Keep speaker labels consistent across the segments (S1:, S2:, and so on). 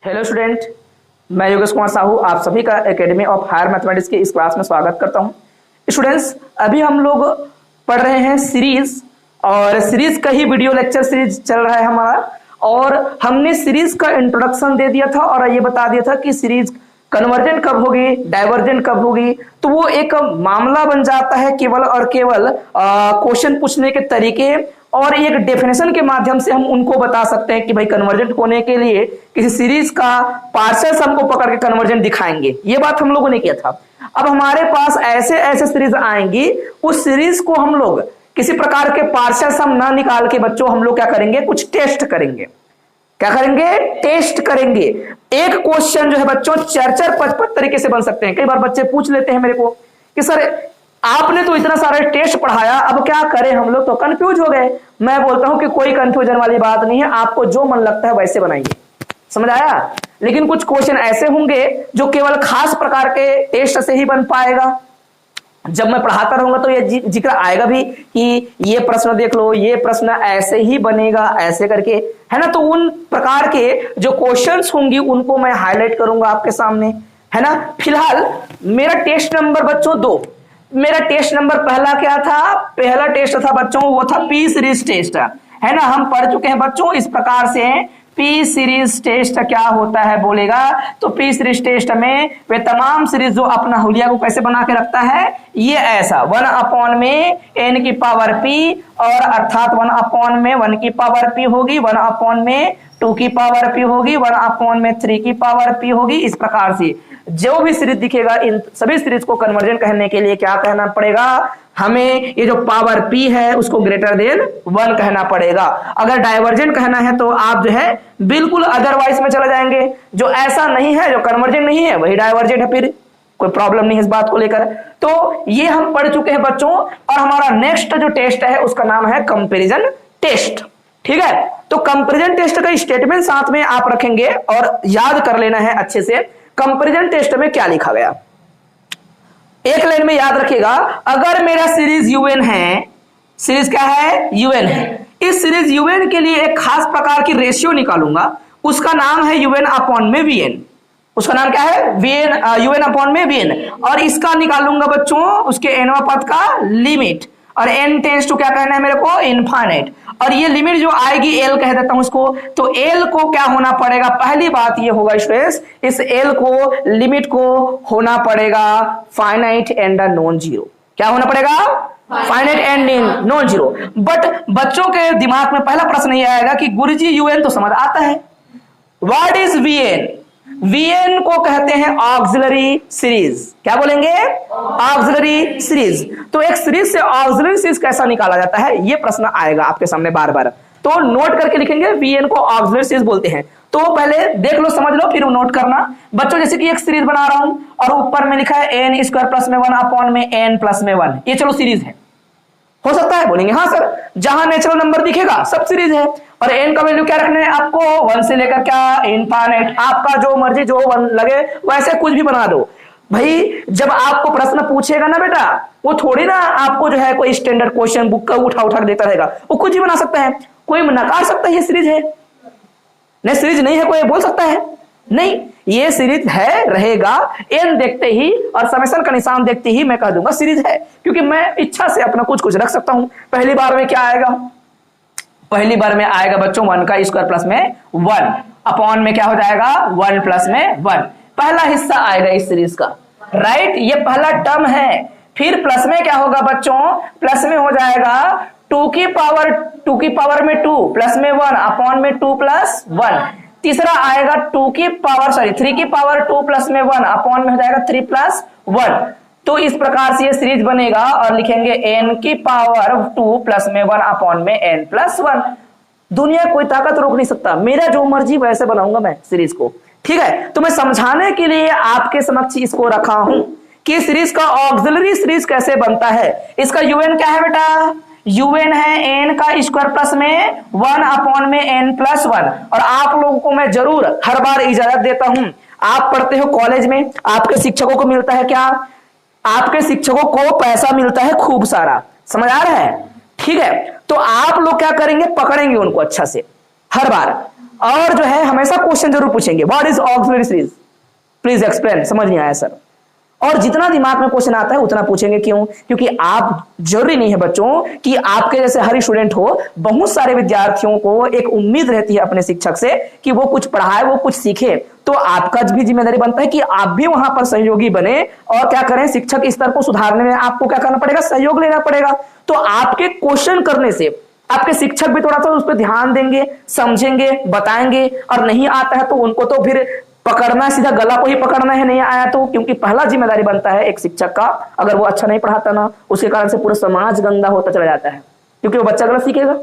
S1: Hello student, मैं योगेश कुमार साहू आप सभी का एकेडमी ऑफ हायर मैथमेटिक्स की इस क्लास में स्वागत करता हूं। स्टूडेंट्स, अभी हम लोग पढ़ रहे हैं सीरीज, और सीरीज का ही वीडियो लेक्चर सीरीज चल रहा है हमारा। और हमने सीरीज का इंट्रोडक्शन दे दिया था और ये बता दिया था कि सीरीज कन्वर्जेंट कब होगी, डाइवर्जेंट कब होगी। तो वो एक मामला बन जाता है केवल और केवल क्वेश्चन पूछने के तरीके और एक डेफिनेशन के माध्यम से हम उनको बता सकते हैं कि भाई कन्वर्जेंट होने के लिए किसी सीरीज का पार्सेल्स हमको पकड़ के कन्वर्जेंट दिखाएंगे। ये बात हम लोगों ने किया था। अब हमारे पास ऐसे ऐसे सीरीज आएंगी, उस सीरीज को हम लोग किसी प्रकार के पार्सेल्स हम ना निकाल के बच्चों हम लोग क्या करेंगे, कुछ टेस्ट करेंगे। क्या करेंगे? टेस्ट करेंगे। एक क्वेश्चन जो है बच्चों 4-4 5-5 तरीके से बन सकते हैं। कई बार बच्चे पूछ लेते हैं मेरे को कि सर आपने तो इतना सारा टेस्ट पढ़ाया, अब क्या करें, हम लोग तो कंफ्यूज हो गए। मैं बोलता हूं कि कोई कंफ्यूजन वाली बात नहीं है, आपको जो मन लगता है वैसे बनाइए। समझ आया? लेकिन कुछ क्वेश्चन ऐसे होंगे जो केवल खास प्रकार के टेस्ट से ही बन पाएगा। जब मैं पढ़ाता रहूंगा तो ये जिक्र आएगा भी कि ये प्रश्न देख लो, ये प्रश्न ऐसे ही बनेगा, ऐसे करके, है ना। तो उन प्रकार के जो क्वेश्चंस होंगी उनको मैं हाईलाइट करूंगा आपके सामने, है ना। फिलहाल मेरा टेस्ट नंबर बच्चों 2। मेरा टेस्ट नंबर पहला क्या था? पहला टेस्ट था बच्चों, वो था पी सीरीज टेस्ट, है ना। हम पढ़ चुके हैं बच्चों इस प्रकार से पी सीरीज टेस्ट क्या होता है बोलेगा तो पी सीरीज टेस्ट में वे तमाम सीरीज जो अपना हुलिया को कैसे बना के रखता है, ये ऐसा 1 में n की पावर p, और अर्थात 1 में 1 की पावर p होगी, 1 में 2 की पावर p होगी, 1 में 3 की पावर p होगी। इस प्रकार से जो भी सीरीज दिखेगा इन सभी सीरीज को कन्वर्जन कहने के लिए क्या कहना पड़ेगा, हमें ये जो पावर p है उसको ग्रेटर देन 1 कहना पड़ेगा। अगर डाइवर्जेंट कहना है तो आप जो है बिल्कुल अदरवाइज में चला जाएंगे। जो ऐसा नहीं है, जो कन्वर्जेंट नहीं है, वही डाइवर्जेंट है, फिर कोई प्रॉब्लम नहीं है इस बात को लेकर। तो ये हम पढ़ चुके हैं बच्चों, और हमारा नेक्स्ट जो टेस्ट है उसका नाम है कंपैरिजन टेस्ट। ठीक है, तो कंपैरिजन टेस्ट का स्टेटमेंट साथ में आप रखेंगे और याद कर लेना है अच्छे से कंपैरिजन टेस्ट में क्या लिखा गया। एक लाइन में याद रखिएगा, अगर मेरा सीरीज यूएन है, सीरीज क्या है? यूएन है। इस सीरीज यूएन के लिए एक खास प्रकार की रेशियो निकालूंगा, उसका नाम है यूएन अपॉन में वीएन। उसका नाम क्या है? वीएन, यूएन अपॉन में वीएन। और इसका निकालूंगा बच्चों उसके एनवा पद का लिमिट, और एन टेंड्स टू क्या कहना है मेरे को? इनफाइनाइट। और ये लिमिट जो आएगी एल कह देता हूं इसको, तो एल को क्या होना पड़ेगा? पहली बात ये होगा स्टूडेंट्स, इस एल को, लिमिट को होना पड़ेगा फाइनाइट एंड नॉन जीरो। क्या होना पड़ेगा? Finite and non zero. But बच्चों के दिमाग में पहला प्रश्न ये आएगा कि गुरुजी यूएन तो समझ आता है, व्हाट इज वीएन? वीएन को कहते हैं ऑक्सिलरी सीरीज। क्या बोलेंगे? Auxiliary series. तो एक सीरीज से ऑक्सिलरी सीरीज कैसा निकाला जाता है, ये प्रश्न आएगा आपके सामने बार बार। तो नोट करके लिखेंगे, वीएन को ऑक्सिलरी सीरीज बोलते हैं। तो पहले देख लो, समझ लो, फिर नोट करना बच्चों। जैसे कि एक सीरीज बना रहा हूं और ऊपर में लिखा है एन स्क्वायर प्लस में 1 अपॉन में एन प्लस में 1, ये चलो सीरीज है। हो सकता है बोलेंगे हाँ सर, जहां नेचुरल नंबर दिखेगा सब सीरीज है। और एन का वैल्यू क्या रखना है आपको? 1 से लेकर क्या? इनफाइनाइट। आपका जो मर्जी, जो लगे वैसे कुछ भी बना दो भाई। जब आपको प्रश्न पूछेगा ना बेटा, वो थोड़ी ना आपको जो है कोई स्टैंडर्ड क्वेश्चन बुक का उठा उठा देता रहेगा, वो कुछ भी बना सकता है। कोई नकार सकता है ये सीरीज है, नहीं सीरीज नहीं है कोई बोल सकता है? नहीं, ये सीरीज है, रहेगा। एन देखते ही और समेशन का निशान देखते ही मैं कह दूंगा सीरीज है, क्योंकि मैं इच्छा से अपना कुछ कुछ रख सकता हूं। पहली बार में क्या आएगा? पहली बार में आएगा बच्चों 1 का स्क्वायर प्लस में 1 अपॉन में क्या हो जाएगा? 1 प्लस में 1। पहला हिस्सा आएगा इस सीरीज का, राइट। ये पहला टर्म है। फिर प्लस में क्या होगा बच्चों? प्लस में हो जाएगा 2 की पावर में 2 प्लस में 1 अपॉन में 2 प्लस 1। तीसरा आएगा 3 की पावर 2 प्लस में 1 अपॉन में हो जाएगा 3 प्लस 1। तो इस प्रकार से ये सीरीज बनेगा और लिखेंगे n की पावर 2 प्लस में 1 अपॉन में n प्लस 1। दुनिया कोई ताकत रोक नहीं सकता, मेरा जो मर्जी वैसे बनाऊंगा मैं सीरीज को। ठीक है, तो मैं समझाने के लिए आपके समक्ष इसको रखा हूं कि सीरीज का ऑक्सिलरी सीरीज कैसे बनता है। इसका यूएन क्या है बेटा? यूएन है एन का स्क्वायर प्लस में 1 अपॉन में एन प्लस 1। और आप लोगों को मैं जरूर हर बार इजाजत देता हूं, आप पढ़ते हो कॉलेज में, आपके शिक्षकों को मिलता है क्या? आपके शिक्षकों को पैसा मिलता है खूब सारा, समझ आ रहा है? ठीक है, तो आप लोग क्या करेंगे? पकड़ेंगे उनको अच्छा से हर बार, और जो है हमेशा क्वेश्चन जरूर पूछेंगे, what is auxiliary series, please explain, समझ नहीं आया सर। और जितना दिमाग में क्वेश्चन आता है उतना पूछेंगे, क्यों? क्योंकि आप, जरूरी नहीं है बच्चों कि आपके जैसे हर स्टूडेंट हो, बहुत सारे विद्यार्थियों को एक उम्मीद रहती है अपने शिक्षक से कि वो कुछ पढ़ाए, वो कुछ सीखे। तो आपका भी जिम्मेदारी बनता है कि आप भी वहां पर सहयोगी बने और क्या करें, शिक्षक स्तर को सुधारने में आपको क्या करना पड़ेगा, सहयोग लेना पड़ेगा। तो आपके क्वेश्चन करने से आपके शिक्षक भी थोड़ा सा उस पर ध्यान देंगे, समझेंगे, बताएंगे। और नहीं आता है तो उनको तो फिर पकड़ना, सीधा गला को ही पकड़ना है, नहीं आया तो। क्योंकि पहला जिम्मेदारी बनता है एक शिक्षक का, अगर वो अच्छा नहीं पढ़ाता ना, उसके कारण से पूरा समाज गंदा होता चला जाता है। क्योंकि वो बच्चा गलत सीखेगा,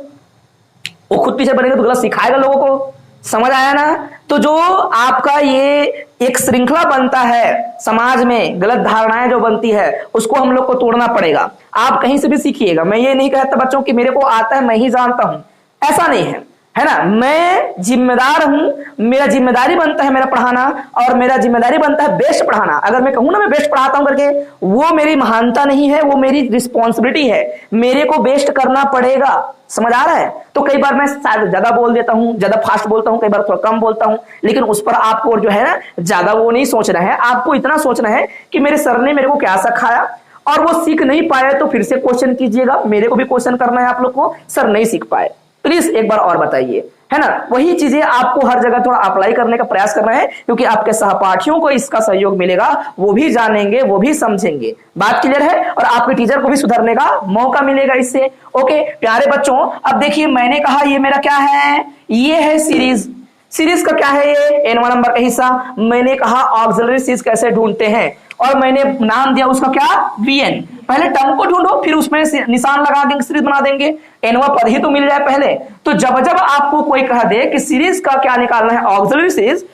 S1: वो खुद पीछे बनेगा तो गलत सिखाएगा लोगों को। समझ आया ना? तो जो आपका ये एक श्रृंखला बनता है समाज में, गलत धारणाएं जो बनती है, उसको हम लोग को तोड़ना पड़ेगा। आप कहीं से भी सीखिएगा, मैं ये नहीं कहता बच्चों कि मेरे को आता है मैं ही जानता हूं, ऐसा नहीं है, है ना। मैं जिम्मेदार हूं, मेरा जिम्मेदारी बनता है मेरा पढ़ाना, और मेरा जिम्मेदारी बनता है बेस्ट पढ़ाना। अगर मैं कहूं ना मैं बेस्ट पढ़ाता हूं करके, वो मेरी महानता नहीं है, वो मेरी रिस्पॉन्सिबिलिटी है। मेरे को बेस्ट करना पड़ेगा, समझ आ रहा है? तो कई बार मैं शायद ज्यादा बोल देता हूं, ज्यादा फास्ट बोलता हूं, कई बार थोड़ा कम बोलता हूं, लेकिन उस पर आपको जो है ना ज्यादा वो नहीं सोचना है। आपको इतना सोचना है कि मेरे सर ने मेरे को क्या सिखाया, और वो सीख नहीं पाए तो फिर से क्वेश्चन कीजिएगा। मेरे को भी क्वेश्चन करना है आप लोग को, सर नहीं सीख पाए, प्लीज एक बार और बताइए, है ना। वही चीजें आपको हर जगह थोड़ा अप्लाई करने का प्रयास करना है, क्योंकि आपके सहपाठियों को इसका सहयोग मिलेगा, वो भी जानेंगे, वो भी समझेंगे। बात क्लियर है? और आपके टीचर को भी सुधरने का मौका मिलेगा इससे। ओके प्यारे बच्चों, अब देखिए मैंने कहा ये मेरा क्या है, ये है सीरीज। सीरीज का क्या है, ये n1 नंबर का हिस्सा। मैंने कहा ऑक्सिलरी सीरीज कैसे ढूंढते हैं, और मैंने नाम दिया उसका क्या, Vn। पहले टर्म को ढूंढो, फिर उसमें निशान लगा देंगे, सीरीज बना देंगे। nवां पद ही तो मिल जाए पहले। तो जब जब आपको कोई कह दे कि सीरीज का क्या निकालना है, ऑक्सिलरी सीरीज,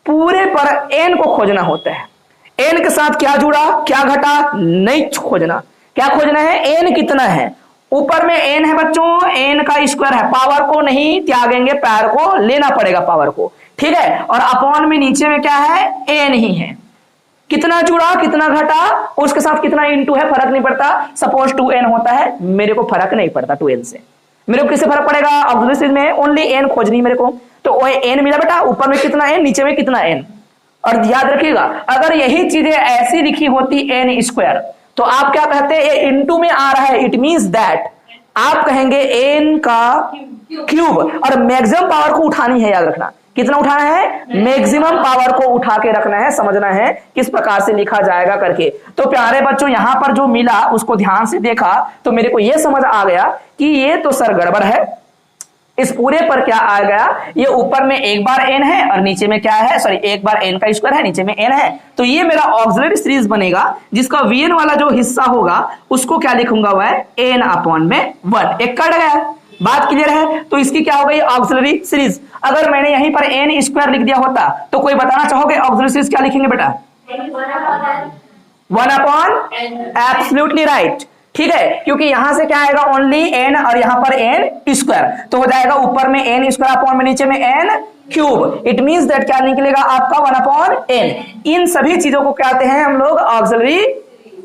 S1: पूरे पर n को खोजना होता है। n के साथ क्या जुड़ा, क्या घटा, नहीं खोजना। क्या खोजना है, n कितना है। ऊपर में n है बच्चों, n का स्क्वायर है, पावर को नहीं त्यागेंगे, पैर को लेना पड़ेगा पावर को, ठीक है। और अपॉन में नीचे में क्या है, n ही है। कितना जुड़ा, कितना घटा, उसके साथ कितना इंटू है, फर्क नहीं पड़ता। सपोज 2n होता है, मेरे को फर्क नहीं पड़ता 2n से। मेरे को किससे फर्क पड़ेगा, ऑक्सिलरी सीरीज में ओनली n खोजनी मेरे को। तो n मिला बेटा, ऊपर में कितना n, नीचे में कितना n। और याद रखिएगा, अगर यही चीजें ऐसी लिखी होती n स्क्वायर, तो आप क्या कहते हैं, ये इंटू में आ रहा है, इट मींस दैट आप कहेंगे n का क्यूब। और मैक्सिमम पावर को उठानी है, याद रखना। कितना उठाना है, मैक्सिमम पावर को उठा के रखना है, समझना है किस प्रकार से लिखा जाएगा करके। तो प्यारे बच्चों, यहां पर जो मिला उसको ध्यान से देखा तो मेरे को यह समझ आ गया कि ये तो सर गड़बड़ है। इस पूरे पर क्या आ गया, ये ऊपर में एक बार n है और नीचे में क्या है, सॉरी एक बार n का स्क्वायर है, नीचे में n है। तो ये मेरा ऑक्सिलरी सीरीज बनेगा, जिसका Vn वाला जो हिस्सा होगा उसको क्या लिखूंगा, वह n अपॉन में 1। एक कट गया, बात क्लियर है। तो इसकी क्या हो गई, ऑक्सिलरी सीरीज। अगर मैंने यहीं पर n स्क्वायर लिख दिया होता तो कोई बताना चाहोगे ऑक्सिलरी सीरीज क्या लिखेंगे बेटा, 1 अपॉन, एब्सोल्युटली राइट, ठीक है। क्योंकि यहां से क्या आएगा, ओनली n, और यहां पर n स्क्वायर, तो हो जाएगा ऊपर में n स्क्वायर अपॉन में नीचे में n cube. It means that क्या निकलेगा आपका, 1 अपॉन n। इन सभी चीजों को कहते हैं हम लोग ऑक्सिलरी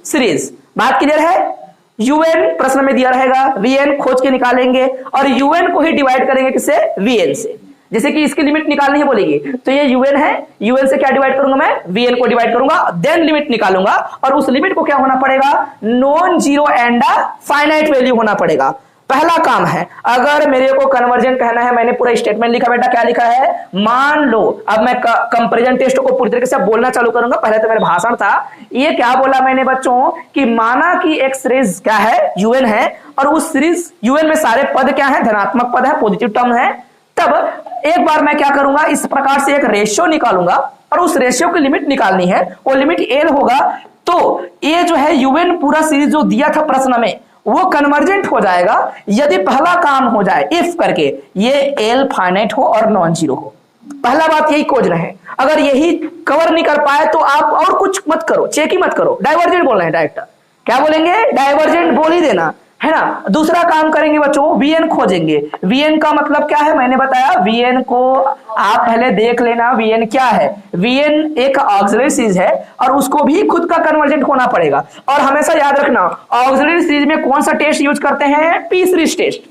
S1: सीरीज। बात क्लियर है। un प्रश्न में दिया रहेगा, vn खोज के निकालेंगे, और un को ही डिवाइड करेंगे किससे, vn से। जैसे कि इसकी लिमिट निकालनी है बोलेगी, तो ये un है, un से क्या डिवाइड करूंगा मैं, vn को डिवाइड करूंगा, देन लिमिट निकालूंगा। और उस लिमिट को क्या होना पड़ेगा, non zero and finite value होना पड़ेगा। पहला काम है, अगर मेरे को कन्वर्जन कहना है, मैंने पूरा स्टेटमेंट लिखा बेटा, क्या लिखा है, मान लो। अब मैं कंपैरिजन टेस्ट को पूरी तरीके से बोलना चालू करूंगा, पहले तो मेरा भाषण था। ये क्या बोला मैंने बच्चों, कि माना कि एक सीरीज क्या है, un है, और उस सीरीज un में सारे पद क्या है, धनात्मक पद है, पॉजिटिव टर्म है। तब एक बार मैं क्या करूंगा, इस प्रकार से एक रेशियो निकालूंगा, और उस रेशियो की लिमिट निकालनी है, वो लिमिट l होगा। तो ये जो है un पूरा सीरीज जो दिया था प्रश्न में, वो कन्वर्जेंट हो जाएगा यदि पहला काम हो जाए, इफ करके, ये l फाइनाइट हो और नॉन जीरो हो। पहला बात यही खोज रहे हैं। अगर यही कवर नहीं कर पाए तो आप और कुछ मत करो, चेक ही मत करो, डाइवर्जेंट बोलना है डायरेक्ट। क्या बोलेंगे, डाइवर्जेंट बोल ही देना, है ना। दूसरा काम करेंगे बच्चों, Vn खोजेंगे। Vn का मतलब क्या है, मैंने बताया, Vn को आप पहले देख लेना, Vn क्या है। Vn एक ऑक्सिलरी सीरीज है, और उसको भी खुद का कन्वर्जेंट होना पड़ेगा। और हमेशा याद रखना, ऑक्सिलरी सीरीज में कौन सा टेस्ट यूज करते हैं, पी सीरीज टेस्ट।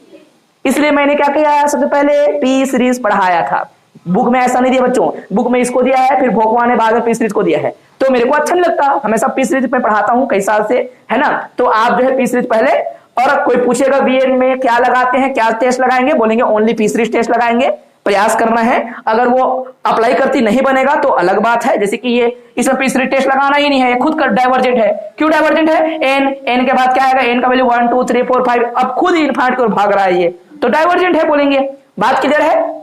S1: इसलिए मैंने क्या किया, सबसे पहले पी सीरीज पढ़ाया था। बुक में ऐसा नहीं दिया बच्चों, बुक में इसको दिया है, फिर भोकवा ने बाद में पी सीरीज को दिया है, तो मेरे को अच्छा नहीं लगता। हमेशा पी सीरीज में पढ़ाता हूं कई साल से, है ना। तो आप जो है पी सीरीज पहले, और कोई पूछेगा वीएन में क्या लगाते हैं, क्या टेस्ट लगाएंगे, बोलेंगे ओनली पी सीरीज टेस्ट लगाएंगे, प्रयास करना है। अगर वो अप्लाई करती नहीं बनेगा तो अलग बात है, जैसे कि ये इसमें पी सीरीज टेस्ट लगाना ही नहीं है, ये खुद का डाइवर्जेंट है। क्यों डाइवर्जेंट है? एन के बाद क्या आएगा, एन का वैल्यू 1 2 3 4 5, अब खुद ही इनफाइनाइट की ओर भाग रहा है, ये तो डाइवर्जेंट है बोलेंगे। बात क्लियर है?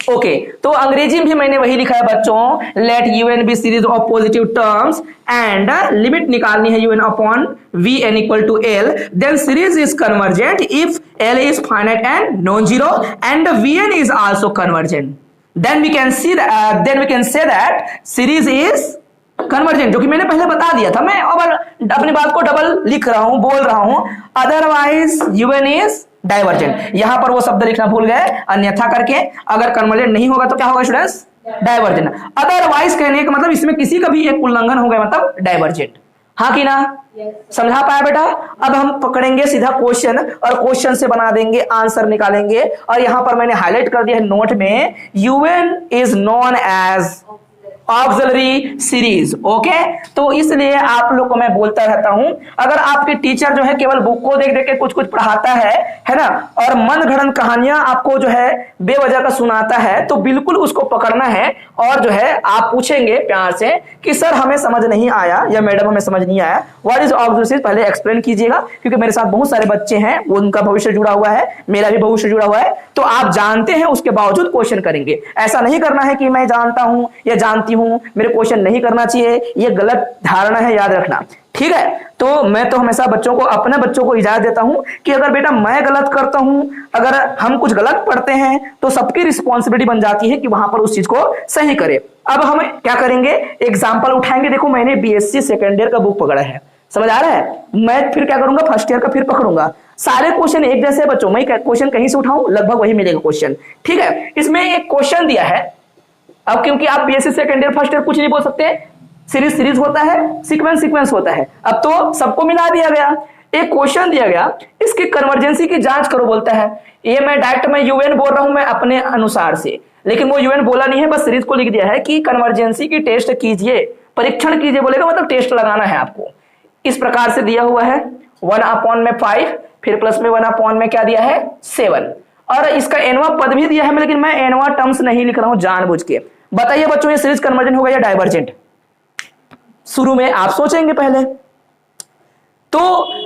S1: ओके, तो अंग्रेजी में भी मैंने वही लिखा है बच्चों, let u n be series of positive terms and limit निकालनी है u n upon v n equal to l, then series is convergent if l is finite and non zero and v n is also convergent, then we can say that series is convergent, जो कि मैंने पहले बता दिया था। मैं अब अपनी बात को डबल लिख रहा हूं, बोल रहा हूं, अदरवाइज यूएन इज डाइवर्जेंट। यहां पर वो शब्द लिखना भूल गए, अन्यथा करके, अगर कन्वर्जेंट नहीं होगा तो क्या होगा स्टूडेंट्स? डाइवर्जेंट। अदरवाइज कहने का मतलब इसमें किसी का भी एक उल्लंघन हो गया मतलब डाइवर्जेंट, हाँ कि ना? समझा पाया बेटा? अब हम पकड़ेंगे सीधा क्वेश्चन और क्वेश्चन से बना देंगे, आंसर निकालेंगे। और यहां पर मैंने हाईलाइट कर दिया है नोट में, u n is known as auxiliary series. Okay, तो इसलिए आप लोग को मैं बोलता रहता हूं, अगर आपके टीचर जो है केवल बुक को देख देख के कुछ कुछ पढ़ाता है ना, और मन घड़न कहानियां आपको जो है बेवजह का सुनाता है, तो बिल्कुल उसको पकड़ना है। और जो है आप पूछेंगे प्यार से कि सर हमें समझ नहीं आया या मैडम हमें समझ नहीं आया, व्हाट इज ऑक्सिलरी सीरीज, पहले एक्सप्लेन कीजिएगा, क्योंकि मेरे साथ बहुत सारे बच्चे हैं, उनका भविष्य जुड़ा हुआ है, मेरा भी भविष्य जुड़ा हुआ है, तो आप जानते हैं उसके बावजूद क्वेश्चन करेंगे। ऐसा नहीं करना है कि मैं जानता हूं या जानती हूं, मेरे क्वेश्चन नहीं करना चाहिए, ये गलत धारणा है, याद रखना, ठीक है। तो मैं तो हमेशा बच्चों को, अपने बच्चों को इजाजत देता हूं कि अगर बेटा मैं गलत करता हूं, अगर हम कुछ गलत पढ़ते हैं, तो सबकी रिस्पॉन्सिबिलिटी बन जाती है कि वहां पर उस चीज को सही करें। अब हम क्या करेंगे, एग्जाम्पल उठाएंगे। देखो मैंने बीएससी सेकेंड ईयर का बुक पकड़ा है, समझ आ रहा है? मैं फिर क्या करूंगा, फर्स्ट ईयर का फिर पकड़ूंगा। सारे क्वेश्चन एक जैसे बच्चों, मैं क्वेश्चन कहीं से उठाऊं लगभग वही मिलेगा क्वेश्चन, ठीक है। इसमें एक क्वेश्चन दिया है, अब क्योंकि आप BSc second year first year कुछ नहीं बोल सकते, सीरीज सीरीज होता है, सीक्वेंस सीक्वेंस होता है, अब तो सबको मिला दिया गया। एक क्वेश्चन दिया गया, इसकी कन्वर्जेंसी की जांच करो बोलता है। ये मैं डायरेक्ट मैं यूएन बोल रहा हूं मैं अपने अनुसार से, लेकिन वो यूएन बोला नहीं है, बस सीरीज को लिख दिया है कि कन्वर्जेंसी की टेस्ट कीजिए, परीक्षण कीजिए बोलेगा, मतलब टेस्ट लगाना है आपको। इस प्रकार से दिया हुआ है 1/5, फिर प्लस में 1 में क्या दिया है 7, और इसका एनवा पद भी दिया है, लेकिन मैं एनवा टर्म्स नहीं लिख रहा हूं जानबूझ के। बताइए बच्चों ये सीरीज कन्वर्जेंट होगा या डाइवर्जेंट? शुरू में आप सोचेंगे पहले। तो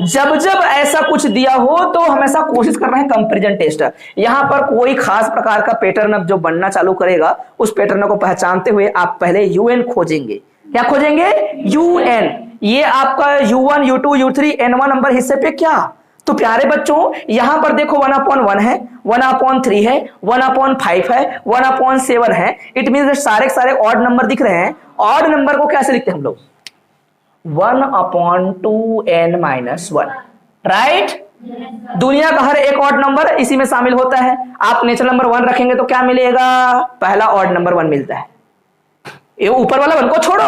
S1: जब जब ऐसा कुछ दिया हो तो हमेशा कोशिश करना है कंपैरिजन टेस्ट। यहां पर कोई खास प्रकार का पैटर्न अब जो बनना चालू करेगा, उस पैटर्न को पहचानते हुए आप पहले यूएन खोजेंगे। क्या खोजेंगे? यूएन। ये आपका U1 U2 U3 N1 number हिस्से पे क्या? तो प्यारे बच्चों यहां पर देखो 1/1 है, 1/3 है, 1/5 है, 1/7 है। इट मीन सारे सारे ऑड नंबर दिख रहे हैं। ऑड नंबर को कैसे लिखते हैं हम लोग? 1/2n-1, right? दुनिया का हर एक ऑड नंबर इसी में शामिल होता है। आप नेचुरल नंबर 1 रखेंगे तो क्या मिलेगा? पहला ऑड नंबर 1 मिलता है। ये ऊपर वाला 1 को छोड़ो,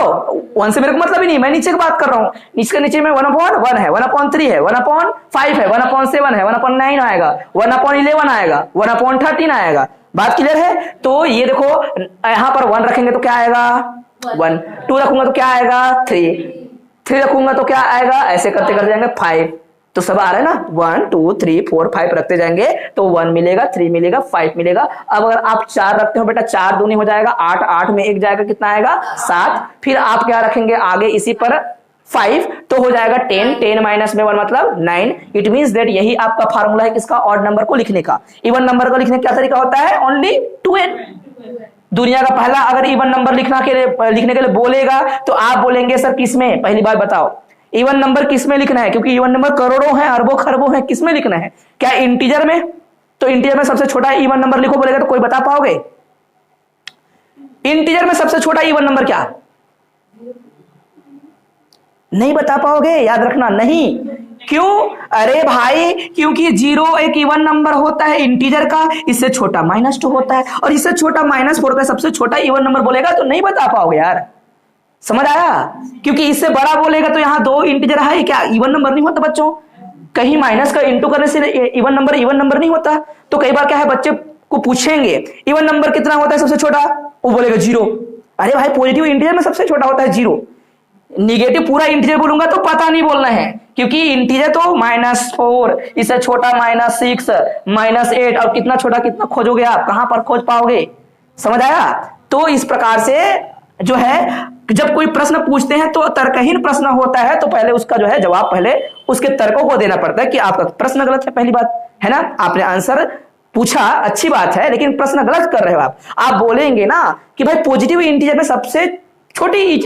S1: 1 से मेरे को मतलब ही नहीं, मैं नीचे की बात कर रहा हूं। नीचे में 1/1 है, 1/3 है, 1/5 है, 1/7 है, 1/9 आएगा, 1/11 आएगा, 1/13 आएगा। बात क्लियर है? तो ये देखो यहां पर 1 रखेंगे तो क्या आएगा 1, 2 रखूंगा तो क्या आएगा 3 रखूंगा तो क्या आएगा, ऐसे करते करते जाएंगे 5। तो सब आ रहा है ना, 1 2 3 4 5 रखते जाएंगे तो 1 मिलेगा, 3 मिलेगा, 5 मिलेगा। अब अगर आप 4 रखते हो बेटा, 4 दूनी हो जाएगा 8, 8 में 1 जाएगा, कितना आएगा 7। फिर आप क्या रखेंगे आगे इसी पर 5, तो हो जाएगा 10, 10 माइनस में 1 मतलब 9। इट मींस दैट यही आपका फार्मूला है किसका? ऑड नंबर को लिखने का। इवन नंबर को लिखने का क्या तरीका होता है? Only 2n। दुनिया का पहला अगर इवन नंबर लिखने के लिए बोलेगा तो आप बोलेंगे सर किसमें? पहली बात बताओ इवन नंबर किसमें लिखना है? क्योंकि इवन नंबर करोड़ों हैं, अरबों खरबों हैं, किसमें लिखना है? क्या इंटीजर में? तो इंटीजर में सबसे छोटा इवन नंबर लिखो बोलेगा तो कोई बता पाओगे? इंटीजर में सबसे छोटा इवन नंबर क्या? नहीं बता पाओगे, याद रखना नहीं। क्यों? अरे भाई क्योंकि 0 एक इवन नंबर होता है इंटीजर का, इससे छोटा -2 होता है, और इससे छोटा -4 का सबसे छोटा इवन नंबर बोलेगा तो नहीं बता पाओगे यार। समझ आया? क्योंकि इससे बड़ा बोलेगा तो यहाँ 2 इंटीजर है, क्या इवन नंबर नहीं होता बच्चों? कहीं माइनस का इंटू करने से इवन नंबर नहीं होता। तो कई बार क्या है बच्चे को पूछेंगे इवन नंबर कितना होता है सबसे छोटा, वो बोलेगा 0। अरे भाई पॉजिटिव इंटीजर में सबसे छोटा होता है 0। निगेटिव पूरा इंटीजर बोलूंगा तो पता नहीं बोलना है, क्योंकि इंटीजर तो -4, इससे छोटा -6, -8, और कितना छोटा कितना खोजोगे आप, कहां पर खोज पाओगे, समझ आया। तो इस प्रकार से जो है जब कोई प्रश्न पूछते हैं तो तर्कहीन प्रश्न होता है तो पहले उसका जो है जवाब पहले उसके तर्कों को देना पड़ता है कि आपका प्रश्न गलत है, पहली बात है ना। आपने आंसर पूछा अच्छी बात है, लेकिन प्रश्न गलत कर रहे हो आप बोलेंगे ना कि भाई पॉजिटिव इंटीजर में सबसे छोटी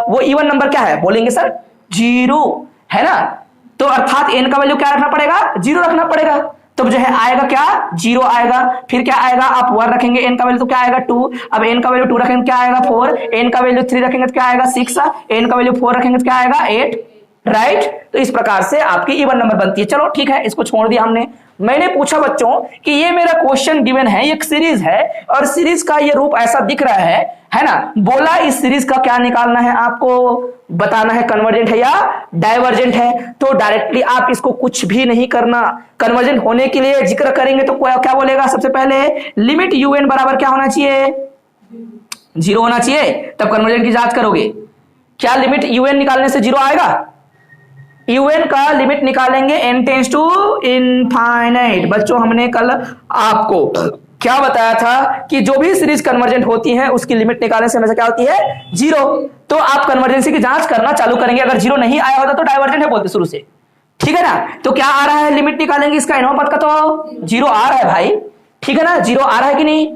S1: वो इवन नंबर क्या है, बोलेंगे सर 0 है ना। तो अर्थात n का वैल्यू क्या रखना पड़ेगा, 0 रखना पड़ेगा। तो जो है आएगा क्या, 0 आएगा। फिर क्या आएगा, आप 1 रखेंगे, n का वैल्यू तो क्या आएगा 2। अब n का वैल्यू 2 रखेंगे क्या आएगा 4, n का वैल्यू 3 रखेंगे तो क्या आएगा 6, n का वैल्यू 4 रखेंगे तो क्या आएगा 8, राइट। तो इस प्रकार से आपकी इवन नंबर बनती है। चलो ठीक है, इसको छोड़ दिया हमने। मैंने पूछा बच्चों कि ये मेरा क्वेश्चन गिवन है, एक सीरीज है और सीरीज का ये रूप ऐसा दिख रहा है ना। बोला इस सीरीज का क्या निकालना है, आपको बताना है कन्वर्जेंट है या डाइवर्जेंट है। तो डायरेक्टली आप इसको कुछ भी नहीं करना, कन्वर्जेंट होने के लिए जिक्र करेंगे तो क्या बोलेगा, सबसे पहले लिमिट un बराबर क्या होना चाहिए, 0 होना चाहिए, तब कन्वर्जेंट की जांच करोगे। क्या लिमिट un निकालने से 0 आएगा, un का लिमिट निकालेंगे n टेंड्स टू इनफाइनाइट। बच्चों हमने कल आपको क्या बताया था कि जो भी सीरीज कन्वर्जेंट होती है उसकी लिमिट निकालने से हमेशा क्या होती है 0। तो आप कन्वर्जेंसी की जांच करना चालू करेंगे, अगर 0 नहीं आया होता तो डाइवर्जेंट है बोलते शुरू से, ठीक है ना। तो क्या आ रहा है, लिमिट निकालेंगे इसका n पद का तो 0 आ रहा है भाई, ठीक है ना। 0 आ रहा है कि नहीं,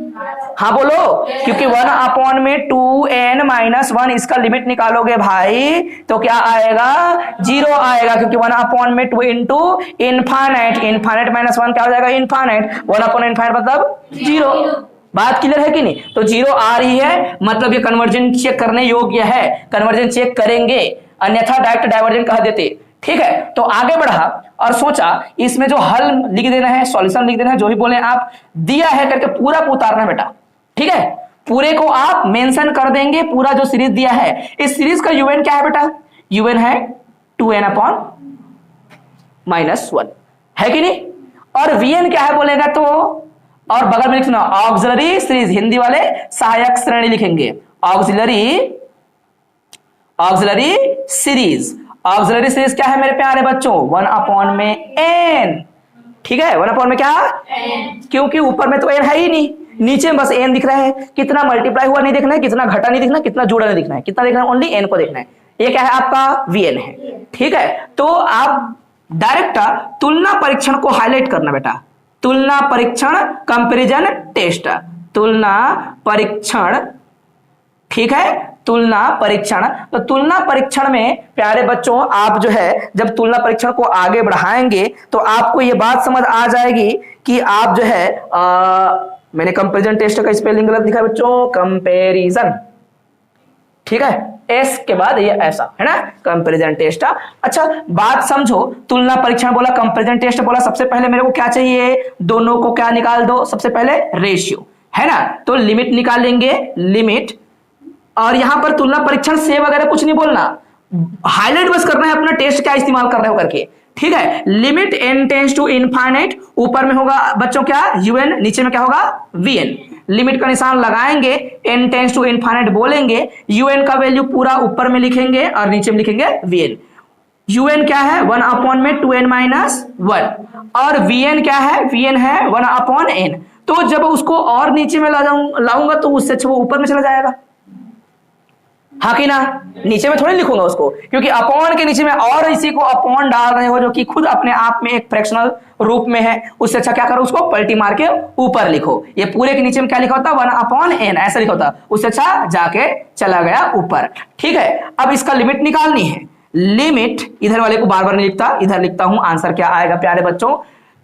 S1: हाँ बोलो, क्योंकि 1 में 2n-1 इसका लिमिट निकालोगे भाई तो क्या आएगा 0 आएगा, क्योंकि 1 में 2 इंटू इनफाइनाइट, इनफाइनाइट -1 क्या हो जाएगा इनफाइनाइट, 1 इनफाइनाइट मतलब 0। बात क्लियर है कि नहीं। तो 0 आ रही है मतलब ये कन्वर्जेंट चेक करने योग्य है, कन्वर्जेंट चेक करेंगे, अन्यथा डायरेक्ट डाइवर्जेंट कह देते, ठीक है। तो आगे बढ़ा और सोचा इसमें जो हल लिख देना है, सॉल्यूशन लिख देना है, जो भी बोले आप दिया है करके पूरा को उतारना बेटा, ठीक है। पूरे को आप मेंशन कर देंगे, पूरा जो सीरीज दिया है। इस सीरीज का un क्या है बेटा, un है 2n/-1 है कि नहीं। और vn क्या है बोलेगा तो, और बगल में लिखना ऑक्सिलरी सीरीज, हिंदी वाले सहायक श्रेणी लिखेंगे, ऑक्सिलरी सीरीज। ऑक्सिलरी सीरीज क्या है मेरे प्यारे बच्चों, 1 में n, ठीक है। 1 में क्या n, क्योंकि ऊपर में तो n है ही नहीं, नीचे में बस n दिख रहा है। कितना मल्टीप्लाई हुआ नहीं देखना है, कितना घटा नहीं दिखना, कितना जुड़ा नहीं दिखना है, कितना देखना है, ओनली n को देखना है। ये क्या है आपका vn है, ठीक है। तो आप डायरेक्ट तुलना परीक्षण को हाईलाइट करना बेटा, तुलना परीक्षण कंपैरिजन टेस्ट, तुलना परीक्षण, ठीक है, तुलना परीक्षण। तो तुलना परीक्षण में प्यारे बच्चों आप जो है जब तुलना परीक्षण को आगे बढ़ाएंगे तो आपको ये बात समझ आ जाएगी कि आप जो है मैंने कंपैरिजन टेस्ट का स्पेलिंग गलत लिखा है बच्चों, कंपैरिजन, ठीक है, एस के बाद ये ऐसा है ना, कंपैरिजन टेस्ट। अच्छा बात समझो, तुलना परीक्षण बोला, कंपैरिजन टेस्ट बोला, सबसे पहले मेरे को क्या चाहिए, दोनों को क्या निकाल दो, सबसे पहले रेशियो, है ना। तो लिमिट निकालेंगे, लिमिट, और यहां पर तुलना परीक्षण से वगैरह कुछ नहीं बोलना, हाईलाइट बस करना है अपना टेस्ट क्या इस्तेमाल कर रहे हो करके, ठीक है। Limit n tends to infinite, ऊपर में होगा बच्चों क्या un, नीचे में क्या होगा vn। लिमिट का निशान लगाएंगे, n टेंड्स टू इनफाइनाइट बोलेंगे, un का वैल्यू पूरा ऊपर में लिखेंगे और नीचे में लिखेंगे vn। un क्या है 1 में 2n-1, और vn क्या है, vn है 1/n। तो जब उसको और नीचे में लाऊंगा तो उससे अच्छा वो ऊपर में चला जाएगा, हाँ कि ना। नीचे में थोड़ी लिखूंगा उसको, क्योंकि अपॉन के नीचे में और इसी को अपॉन डाल रहे हो जो कि खुद अपने आप में एक फ्रैक्शनल रूप में है, उससे अच्छा क्या करो उसको पलटी मार के ऊपर लिखो। ये पूरे के नीचे में क्या लिखा होता 1/n ऐसा लिखा होता, उससे अच्छा जाके चला गया ऊपर, ठीक है। अब इसका लिमिट निकालनी है, लिमिट इधर वाले को बार बार नहीं लिखता, इधर लिखता हूं, आंसर क्या आएगा प्यारे बच्चों।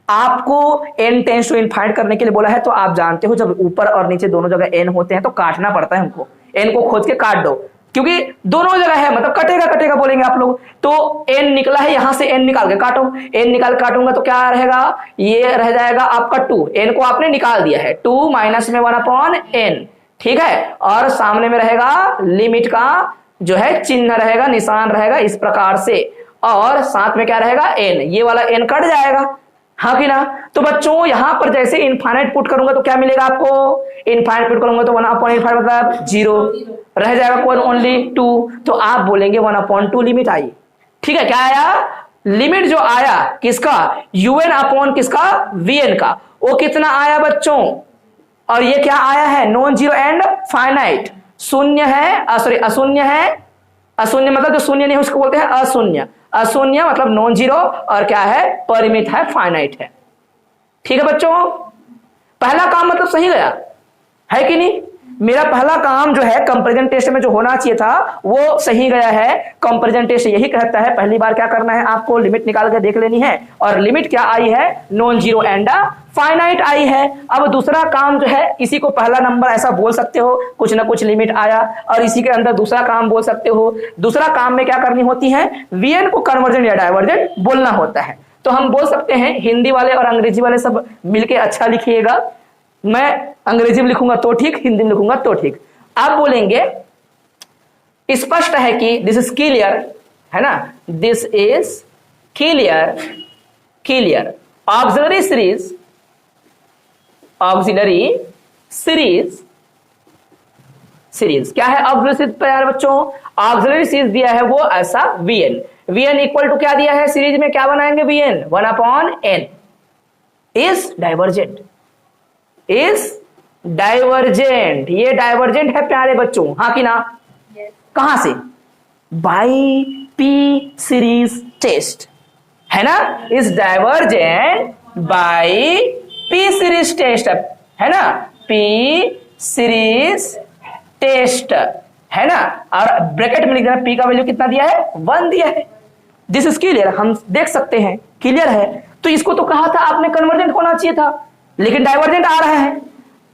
S1: आपको n टेंड्स टू इनफाइनाइट करने के लिए बोला है, तो आप जानते हो जब ऊपर और नीचे दोनों जगह n होते हैं तो काटना पड़ता है हमको, n को खोज के काट दो, क्योंकि दोनों जगह है मतलब कटेगा बोलेंगे आप लोग। तो n निकला है, यहां से n निकाल के काटो, n निकाल काटूंगा तो क्या रहेगा, ये रह जाएगा आपका 2, n को आपने निकाल दिया है, 2 माइनस में 1/n, ठीक है। और सामने में रहेगा लिमिट का जो है चिन्ह रहेगा, निशान रहेगा इस प्रकार से, और साथ में क्या रहेगा n, ये वाला n कट जाएगा, हाँ कि ना। तो बच्चों यहां पर जैसे इनफाइनाइट पुट करूंगा तो क्या मिलेगा आपको, इनफाइनाइट पुट करूंगा तो 1/∞ मतलब 0 रह जाएगा, कौन ओनली 2। तो आप बोलेंगे 1/2 लिमिट आई। ठीक है, क्या आया, लिमिट जो आया किसका, UN अपॉन किसका, VN का, वो कितना आया बच्चों, और ये क्या आया है, नॉन जीरो एंड फाइनाइट, शून्य है, सॉरी अशून्य है, अशून्य मतलब जो शून्य नहीं उसको बोलते हैं अशून्य, अशून्य मतलब नॉन जीरो, और क्या है, परिमित है, फाइनाइट है। ठीक है बच्चों, पहला काम मतलब सही गया है कि नहीं। मेरा पहला काम जो है कंपैरिजन टेस्ट में जो होना चाहिए था वो सही गया है। कंपैरिजन टेस्ट यही कहता है पहली बार क्या करना है, आपको लिमिट निकाल के देख लेनी है, और लिमिट क्या आई है, नॉन जीरो एंड फाइनाइट आई है। अब दूसरा काम जो है, इसी को पहला नंबर ऐसा बोल सकते हो, कुछ ना कुछ लिमिट आया, और इसी के अंदर दूसरा काम बोल सकते हो। दूसरा काम में क्या करनी होती है, VN को कन्वर्जेंट या डाइवर्जेंट बोलना होता है। तो हम बोल सकते हैं, हिंदी वाले और अंग्रेजी वाले सब मिलके अच्छा लिखिएगा, मैं अंग्रेजी में लिखूंगा तो ठीक, हिंदी में लिखूंगा तो ठीक। आप बोलेंगे स्पष्ट है कि दिस इज क्लियर, है ना, this is clear, clear auxiliary series, auxiliary series, series क्या है, ऑक्सिलरी सीरीज प्यारे बच्चों, ऑक्सिलरी सीरीज दिया है वो ऐसा VN, VN इक्वल टू क्या दिया है, सीरीज में क्या बनाएंगे, VN 1/n is divergent, is divergent, ये डाइवर्जेंट है प्यारे बच्चों, हाँ कि ना। yes. कहां से, बाई P सीरीज टेस्ट, है ना, is divergent by P series test, है ना, P सीरीज टेस्ट, है ना, और ब्रैकेट में लिख देना P का वैल्यू कितना दिया है, 1 दिया है। दिस इज क्लियर, हम देख सकते हैं क्लियर है। तो इसको तो कहा था आपने कन्वर्जेंट होना चाहिए था, लेकिन डाइवर्जेंट आ रहा है,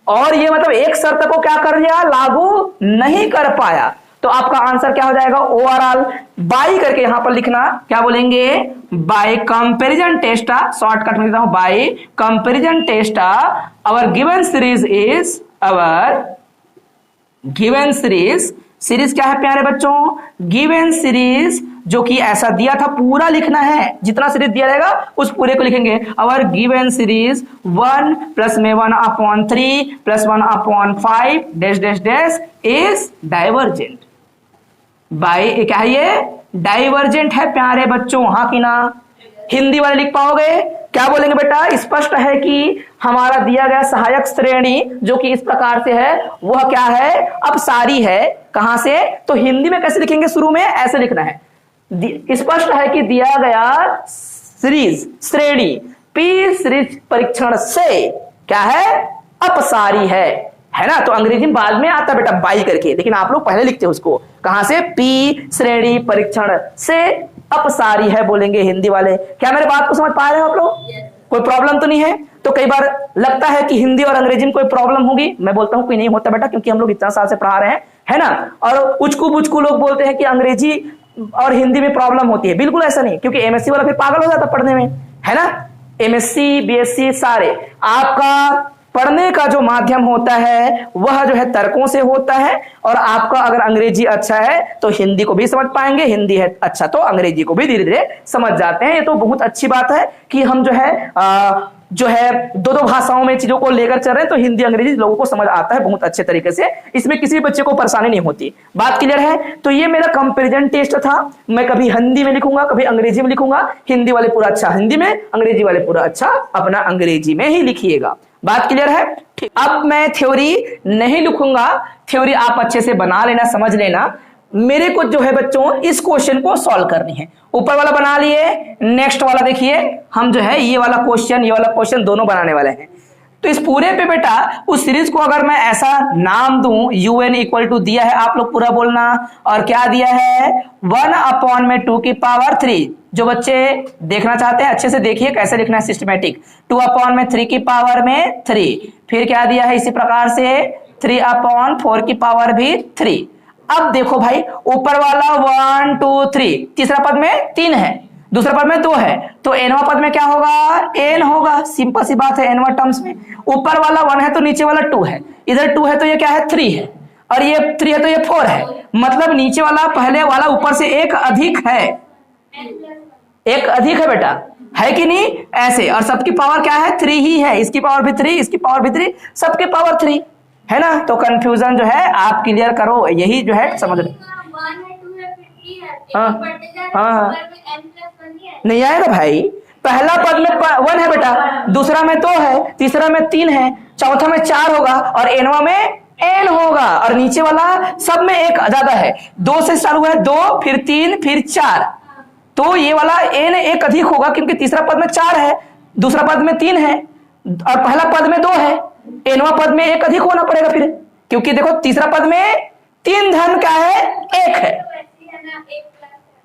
S1: और ये मतलब एक शर्त को क्या कर दिया, लागू नहीं कर पाया। तो आपका आंसर क्या हो जाएगा, ओवरऑल बाई करके यहां पर लिखना, क्या बोलेंगे, बाय कंपैरिजन टेस्ट, शॉर्टकट में लिखता हूं, by comparison test our given series is, our given series, series क्या है प्यारे बच्चों, गिवन सीरीज जो कि ऐसा दिया था पूरा लिखना है, जितना सीरीज दिया रहेगा उस पूरे को लिखेंगे। अवर गिवन सीरीज 1 प्लस में 1/3 plus 1/5 dash dash dash is divergent by, क्या है ये, डाइवर्जेंट है प्यारे बच्चों, हाँ कि ना। हिंदी वाले लिख पाओगे, क्या बोलेंगे बेटा, स्पष्ट है कि हमारा दिया गया सहायक श्रेणी जो कि इस प्रकार से है वह क्या है, अपसारी है, कहां से, तो हिंदी में कैसे लिखेंगे, शुरू में ऐसे लिखना है, स्पष्ट है कि दिया गया सीरीज श्रेणी P सीरीज परीक्षण से क्या है, अपसारी है ना। तो अंग्रेजी में बाद में आता बेटा बाई करके, लेकिन आप लोग पहले लिखते हो उसको, कहां से, P श्रेणी परीक्षण से अपसारी है बोलेंगे हिंदी वाले। क्या मेरे बात को समझ पा रहे हो आप लोग, कोई प्रॉब्लम तो नहीं है। तो कई बार लगता है कि हिंदी और अंग्रेजी में कोई प्रॉब्लम होगी, मैं बोलता हूं कोई नहीं होता बेटा, क्योंकि हम लोग इतना साल से पढ़ा रहे हैं, है ना। और उचकू बुचकू लोग बोलते हैं कि अंग्रेजी और हिंदी में प्रॉब्लम होती है, बिल्कुल ऐसा नहीं, क्योंकि MSc वाला फिर पागल हो जाता पढ़ने में, है ना। MSc BSc सारे आपका पढ़ने का जो माध्यम होता है वह जो है तर्कों से होता है, और आपका अगर अंग्रेजी अच्छा है तो हिंदी को भी समझ पाएंगे, हिंदी है अच्छा तो अंग्रेजी को भी धीरे धीरे समझ जाते हैं। ये तो बहुत अच्छी बात है कि हम जो है दो भाषाओं में चीजों को लेकर चल रहे हैं, तो हिंदी अंग्रेजी लोगों को समझ आता है बहुत अच्छे तरीके से, इसमें किसी भी बच्चे को परेशानी नहीं होती। बात क्लियर है। तो ये मेरा कंपैरिजन टेस्ट था, मैं कभी हिंदी में लिखूंगा कभी अंग्रेजी में लिखूंगा, हिंदी वाले पूरा अच्छा हिंदी में, अंग्रेजी वाले पूरा अच्छा अपना अंग्रेजी में ही लिखिएगा। बात क्लियर है। अब मैं थ्योरी नहीं लिखूंगा, थ्योरी आप अच्छे से बना लेना, समझ लेना। मेरे को जो है बच्चों इस क्वेश्चन को सॉल्व करनी है, ऊपर वाला बना लिए, नेक्स्ट वाला देखिए हम जो है ये वाला क्वेश्चन दोनों बनाने वाले हैं। तो इस पूरे पे बेटा उस सीरीज को अगर मैं ऐसा नाम दूं, UN इक्वल टू दिया है, आप लोग पूरा बोलना, और क्या दिया है 1/2 जो बच्चे देखना चाहते हैं अच्छे से देखिए कैसे लिखना है सिस्टमेटिक, 2/3 फिर क्या दिया है इसी प्रकार से 3/4 अब देखो भाई ऊपर वाला 1 2 3, तीसरा पद में 3 है, दूसरा पद में 2 है, तो nवां पद में क्या होगा, n होगा, सिंपल सी बात है nवां टर्म्स में। ऊपर वाला 1 है तो नीचे वाला 2 है, इधर 2 है तो ये क्या है 3 है, और ये 3 है तो ये 4 है, मतलब नीचे वाला पहले वाला ऊपर से एक अधिक है, एक अधिक है बेटा, है कि नहीं ऐसे, और सबकी पावर क्या है 3 ही है, इसकी पावर भी 3, इसकी पावर भी 3, सबकी पावर 3 है ना। तो कंफ्यूजन जो है आप क्लियर करो, यही जो है समझ लो। हाँ हाँ नहीं आएगा भाई, पहला पद में 1 है बेटा, दूसरा में 2 है, तीसरा में 3 है, चौथा में 4 होगा और एनवा में n होगा, और नीचे वाला सब में एक ज्यादा है, 2 से चालू है, 2 फिर 3 फिर 4, तो ये वाला n एक अधिक होगा क्योंकि तीसरा पद में 4 है, दूसरा पद में 3 है और पहला पद में 2 है, एनवा पद में एक अधिक होना पड़ेगा फिर, क्योंकि देखो तीसरा पद में 3 धन क्या है 1 है,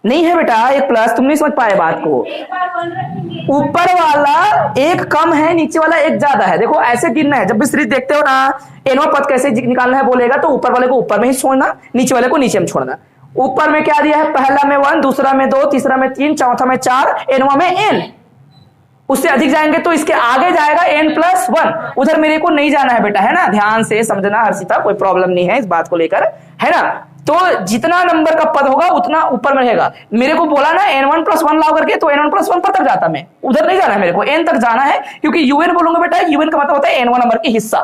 S1: नहीं है बेटा एक प्लस, तुम नहीं समझ पाए बात को, ऊपर वाला एक कम है, नीचे वाला एक ज्यादा है। देखो ऐसे गिनना है, जब भी सीरीज देखते हो ना, एनवा पद कैसे निकालना है बोलेगा तो ऊपर वाले को ऊपर में ही छोड़ना, नीचे वाले को नीचे में छोड़ना। ऊपर में क्या दिया है, पहला में 1, दूसरा में 2, तीसरा में 3, चौथा में 4, एनवा में n, उससे अधिक जाएंगे तो इसके आगे जाएगा n+1, उधर मेरे को नहीं जाना है बेटा, है ना, ध्यान से समझना हर्षिता, कोई प्रॉब्लम नहीं है इस बात को लेकर, है ना। तो जितना नंबर का पद होगा उतना ऊपर में रहेगा, मेरे को बोला ना n1+1 लाओ करके, तो n1+1 पर तक जाता, मैं उधर नहीं जाना है, मेरे को n तक जाना है, क्योंकि un बोलूंगा बेटा, un का मतलब होता है n1 नंबर की हिस्सा,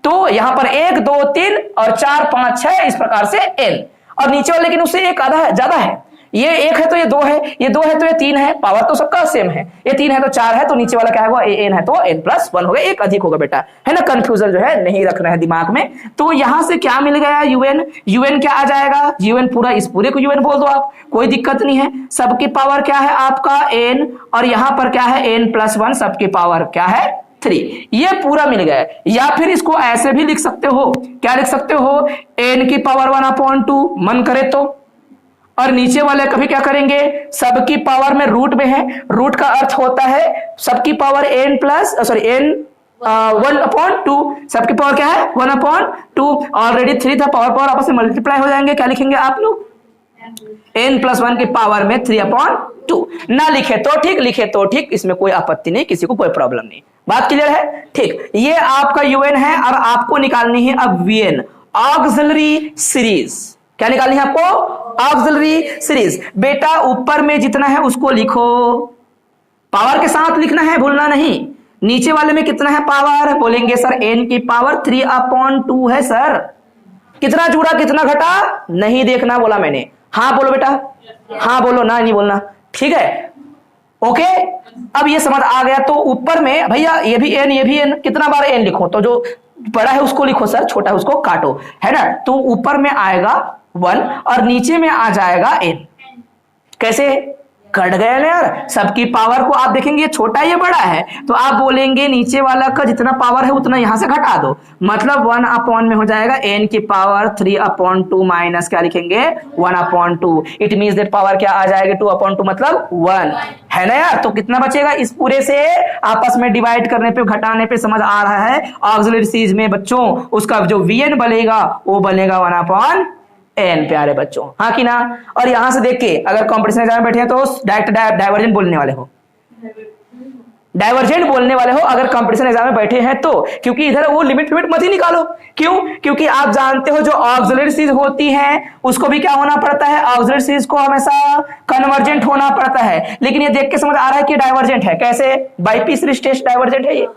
S1: तो यहां पर 1 2 3 और 4 5 6 इस प्रकार से n, और नीचे वाले लेकिन उससे एक आधा है, ज्यादा है, ये 1 है तो ये 2 है, ये 2 है तो ये 3 है, पावर तो सबका सेम है, ये 3 है तो 4 है, तो नीचे वाला क्या होगा n है तो n+1 होगा, एक अधिक होगा बेटा, है ना। कंफ्यूजन जो है नहीं रखना है दिमाग में। तो यहां से क्या मिल गया un क्या आ जाएगा, un पूरा, इस पूरे को un बोल दो आप, कोई दिक्कत नहीं है। सबकी पावर क्या है आपका n, और यहां पर क्या है n+1, सबकी पावर क्या है 3, ये पूरा मिल गया। या फिर इसको ऐसे भी लिख सकते हो, क्या लिख सकते हो, n की पावर 1/2 मन करे तो, और नीचे वाले कभी क्या करेंगे, सबकी पावर में रूट में है, रूट का अर्थ होता है सबकी पावर n 1/2, सबकी पावर क्या है 1/2, ऑलरेडी 3 था, पावर पावर आपस में मल्टीप्लाई हो जाएंगे, क्या लिखेंगे आप लोग, n+1 की पावर में 3/2, ना लिखे तो ठीक, लिखे तो ठीक, इसमें कोई आपत्ति नहीं, किसी को कोई प्रॉब्लम नहीं, बात क्लियर है, ठीक। ये आपका un है, और आपको निकालनी है अब vn, ऑक्सिलरी सीरीज, क्या निकालनी है आपको, ऑक्सिलरी सीरीज। बेटा ऊपर में जितना है उसको लिखो, पावर के साथ लिखना है, भूलना नहीं। नीचे वाले में कितना है पावर, बोलेंगे सर n की पावर 3/2 है सर, कितना जुड़ा कितना घटा नहीं देखना बोला मैंने, हाँ बोलो बेटा, हाँ बोलो, ना नहीं बोलना, ठीक है, ओके। अब ये समझ आ गया, तो ऊपर में भैया ये भी n, ये भी n, कितना बार n लिखो, तो जो बड़ा है उसको लिखो सर, छोटा है उसको काटो, है ना। तो ऊपर में आएगा 1 और नीचे में आ जाएगा n, कैसे कट गया ना यार, सबकी पावर को आप देखेंगे ये छोटा है ये बड़ा है, तो आप बोलेंगे नीचे वाला का जितना पावर है उतना यहां से घटा दो, मतलब 1/, में हो जाएगा n की पावर 3/2 माइनस क्या लिखेंगे 1/2, इट मींस दैट पावर क्या आ जाएगी 2/2 मतलब 1, है ना यार। तो कितना बचेगा, इस पूरे से आपस में डिवाइड करने पे घटाने पे समझ आ रहा है, ऑक्सिलरी सीरीज में बच्चों उसका जो vn बनेगा वो बनेगा 1/n, प्यारे बच्चों, हाँ कि ना। और यहां से देख के अगर कॉम्पिटिशन एग्जाम में बैठे हैं तो डायरेक्ट डाइवर्जेंट बोलने वाले हो, डाइवर्जेंट बोलने वाले हो अगर कंपटीशन एग्जाम में बैठे हैं तो, क्योंकि इधर वो लिमिट मत ही निकालो, क्यों, क्योंकि आप जानते हो जो ऑक्सिलरी सीरीज होती है उसको भी क्या होना पड़ता है, ऑक्सिलरी सीरीज को हमेशा कन्वर्जेंट होना पड़ता है, लेकिन ये देख के समझ आ रहा है कि डाइवर्जेंट है, कैसे, by P series test divergent है ये,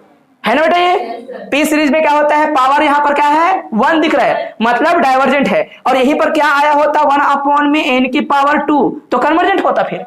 S1: है ना बेटा। ये पी सीरीज में क्या होता है, पावर यहां पर क्या है 1 दिख रहा है, मतलब डाइवर्जेंट है, और यहीं पर क्या आया होता 1/n में n की पावर 2, तो कन्वर्जेंट होता, फिर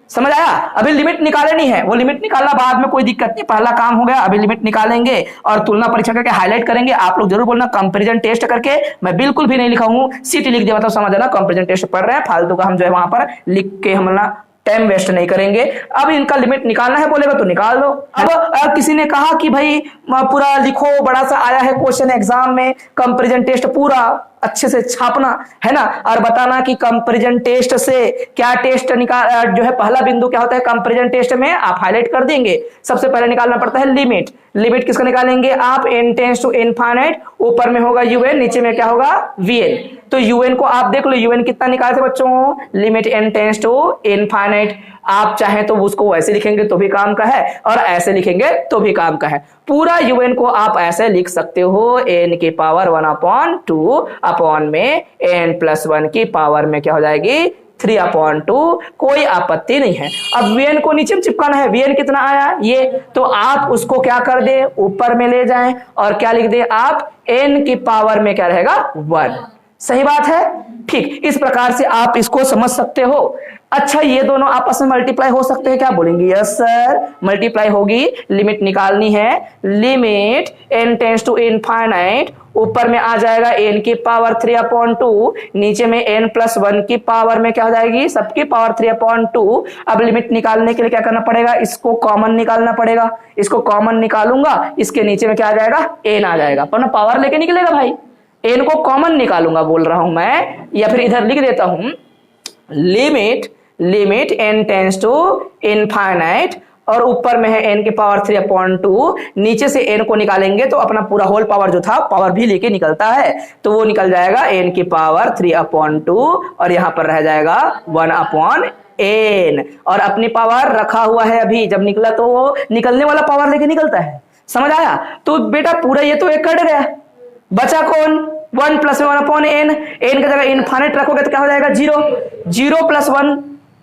S1: समझ आया। अभी लिमिट निकाले नहीं है, वो लिमिट निकालना बाद में कोई दिक्कत नहीं, पहला काम हो गया, अभी लिमिट निकालेंगे और तुलना परीक्षा करके हाईलाइट करेंगे। आप लोग जरूर बोलना कंपैरिजन टेस्ट करके, मैं बिल्कुल भी नहीं लिखा हूं, सीटी लिख दिया मतलब समझ लेना कंपैरिजन टेस्ट पढ़ रहे हैं, फालतू का हम जो है वहां पर लिख के हम ना टाइम वेस्ट नहीं करेंगे। अब इनका लिमिट निकालना है बोलेगा तो निकाल दो। अब किसी ने कहा कि भाई पूरा लिखो, बड़ा सा आया है क्वेश्चन एग्जाम में, कंपैरिजन टेस्ट पूरा अच्छे से छापना है ना, और बताना कि कंपैरिजन टेस्ट से क्या टेस्ट निकाल, जो है पहला बिंदु क्या होता है कंपैरिजन टेस्ट में, आप हाईलाइट कर देंगे। सबसे पहले निकालना पड़ता है लिमिट, लिमिट किसका निकालेंगे आप, n टेंड्स टू इनफाइनाइट, ऊपर में होगा un, नीचे में क्या होगा vn, तो un को आप देख लो, un कितना निकाले थे बच्चों, limit n tends to infinite. आप चाहें तो उसको वैसे लिखेंगे तो भी काम का है, और ऐसे लिखेंगे तो भी काम का है। पूरा un को आप ऐसे लिख सकते हो, n की पावर 1/2 अपॉन में n+1 की पावर में क्या हो जाएगी 3/2, कोई आपत्ति नहीं है। अब Vn को नीचे में चिपकाना है, Vn कितना आया ये, तो आप उसको क्या कर दे, ऊपर में ले जाएं और क्या लिख दे आप, n की पावर में क्या रहेगा 1। सही बात है, ठीक। इस प्रकार से आप इसको समझ सकते हो। अच्छा, ये दोनों आपस में मल्टीप्लाई हो सकते हैं क्या, बोलेंगे यस सर मल्टीप्लाई होगी। लिमिट निकालनी है, limit n tends to infinite, ऊपर में आ जाएगा n की पावर 3/2, नीचे में n प्लस 1 की पावर में क्या हो जाएगी, सबकी पावर 3/2। अब लिमिट निकालने के लिए क्या करना पड़ेगा, इसको कॉमन निकालना पड़ेगा। इसको कॉमन निकालूंगा, इसके नीचे में क्या आ जाएगा, n आ जाएगा, पर ना पावर लेके निकलेगा भाई, n को कॉमन निकालूंगा बोल रहा हूं मैं, या फिर इधर लिख देता हूं limit n tends to infinite, और ऊपर में है n की पावर 3/2, नीचे से n को निकालेंगे तो अपना पूरा होल पावर जो था पावर भी लेके निकलता है, तो वो निकल जाएगा n की पावर 3/2 और यहां पर रह जाएगा 1/n, और अपनी पावर रखा हुआ है, अभी जब निकला तो वो निकलने वाला पावर लेके निकलता है। समझ आया, तो बेटा पूरा ये तो एक कट गया, बचा कौन, 1 प्लस 1/n, n की जगह इनफाइनाइट रखोगे तो क्या हो जाएगा 0, 0 प्लस 1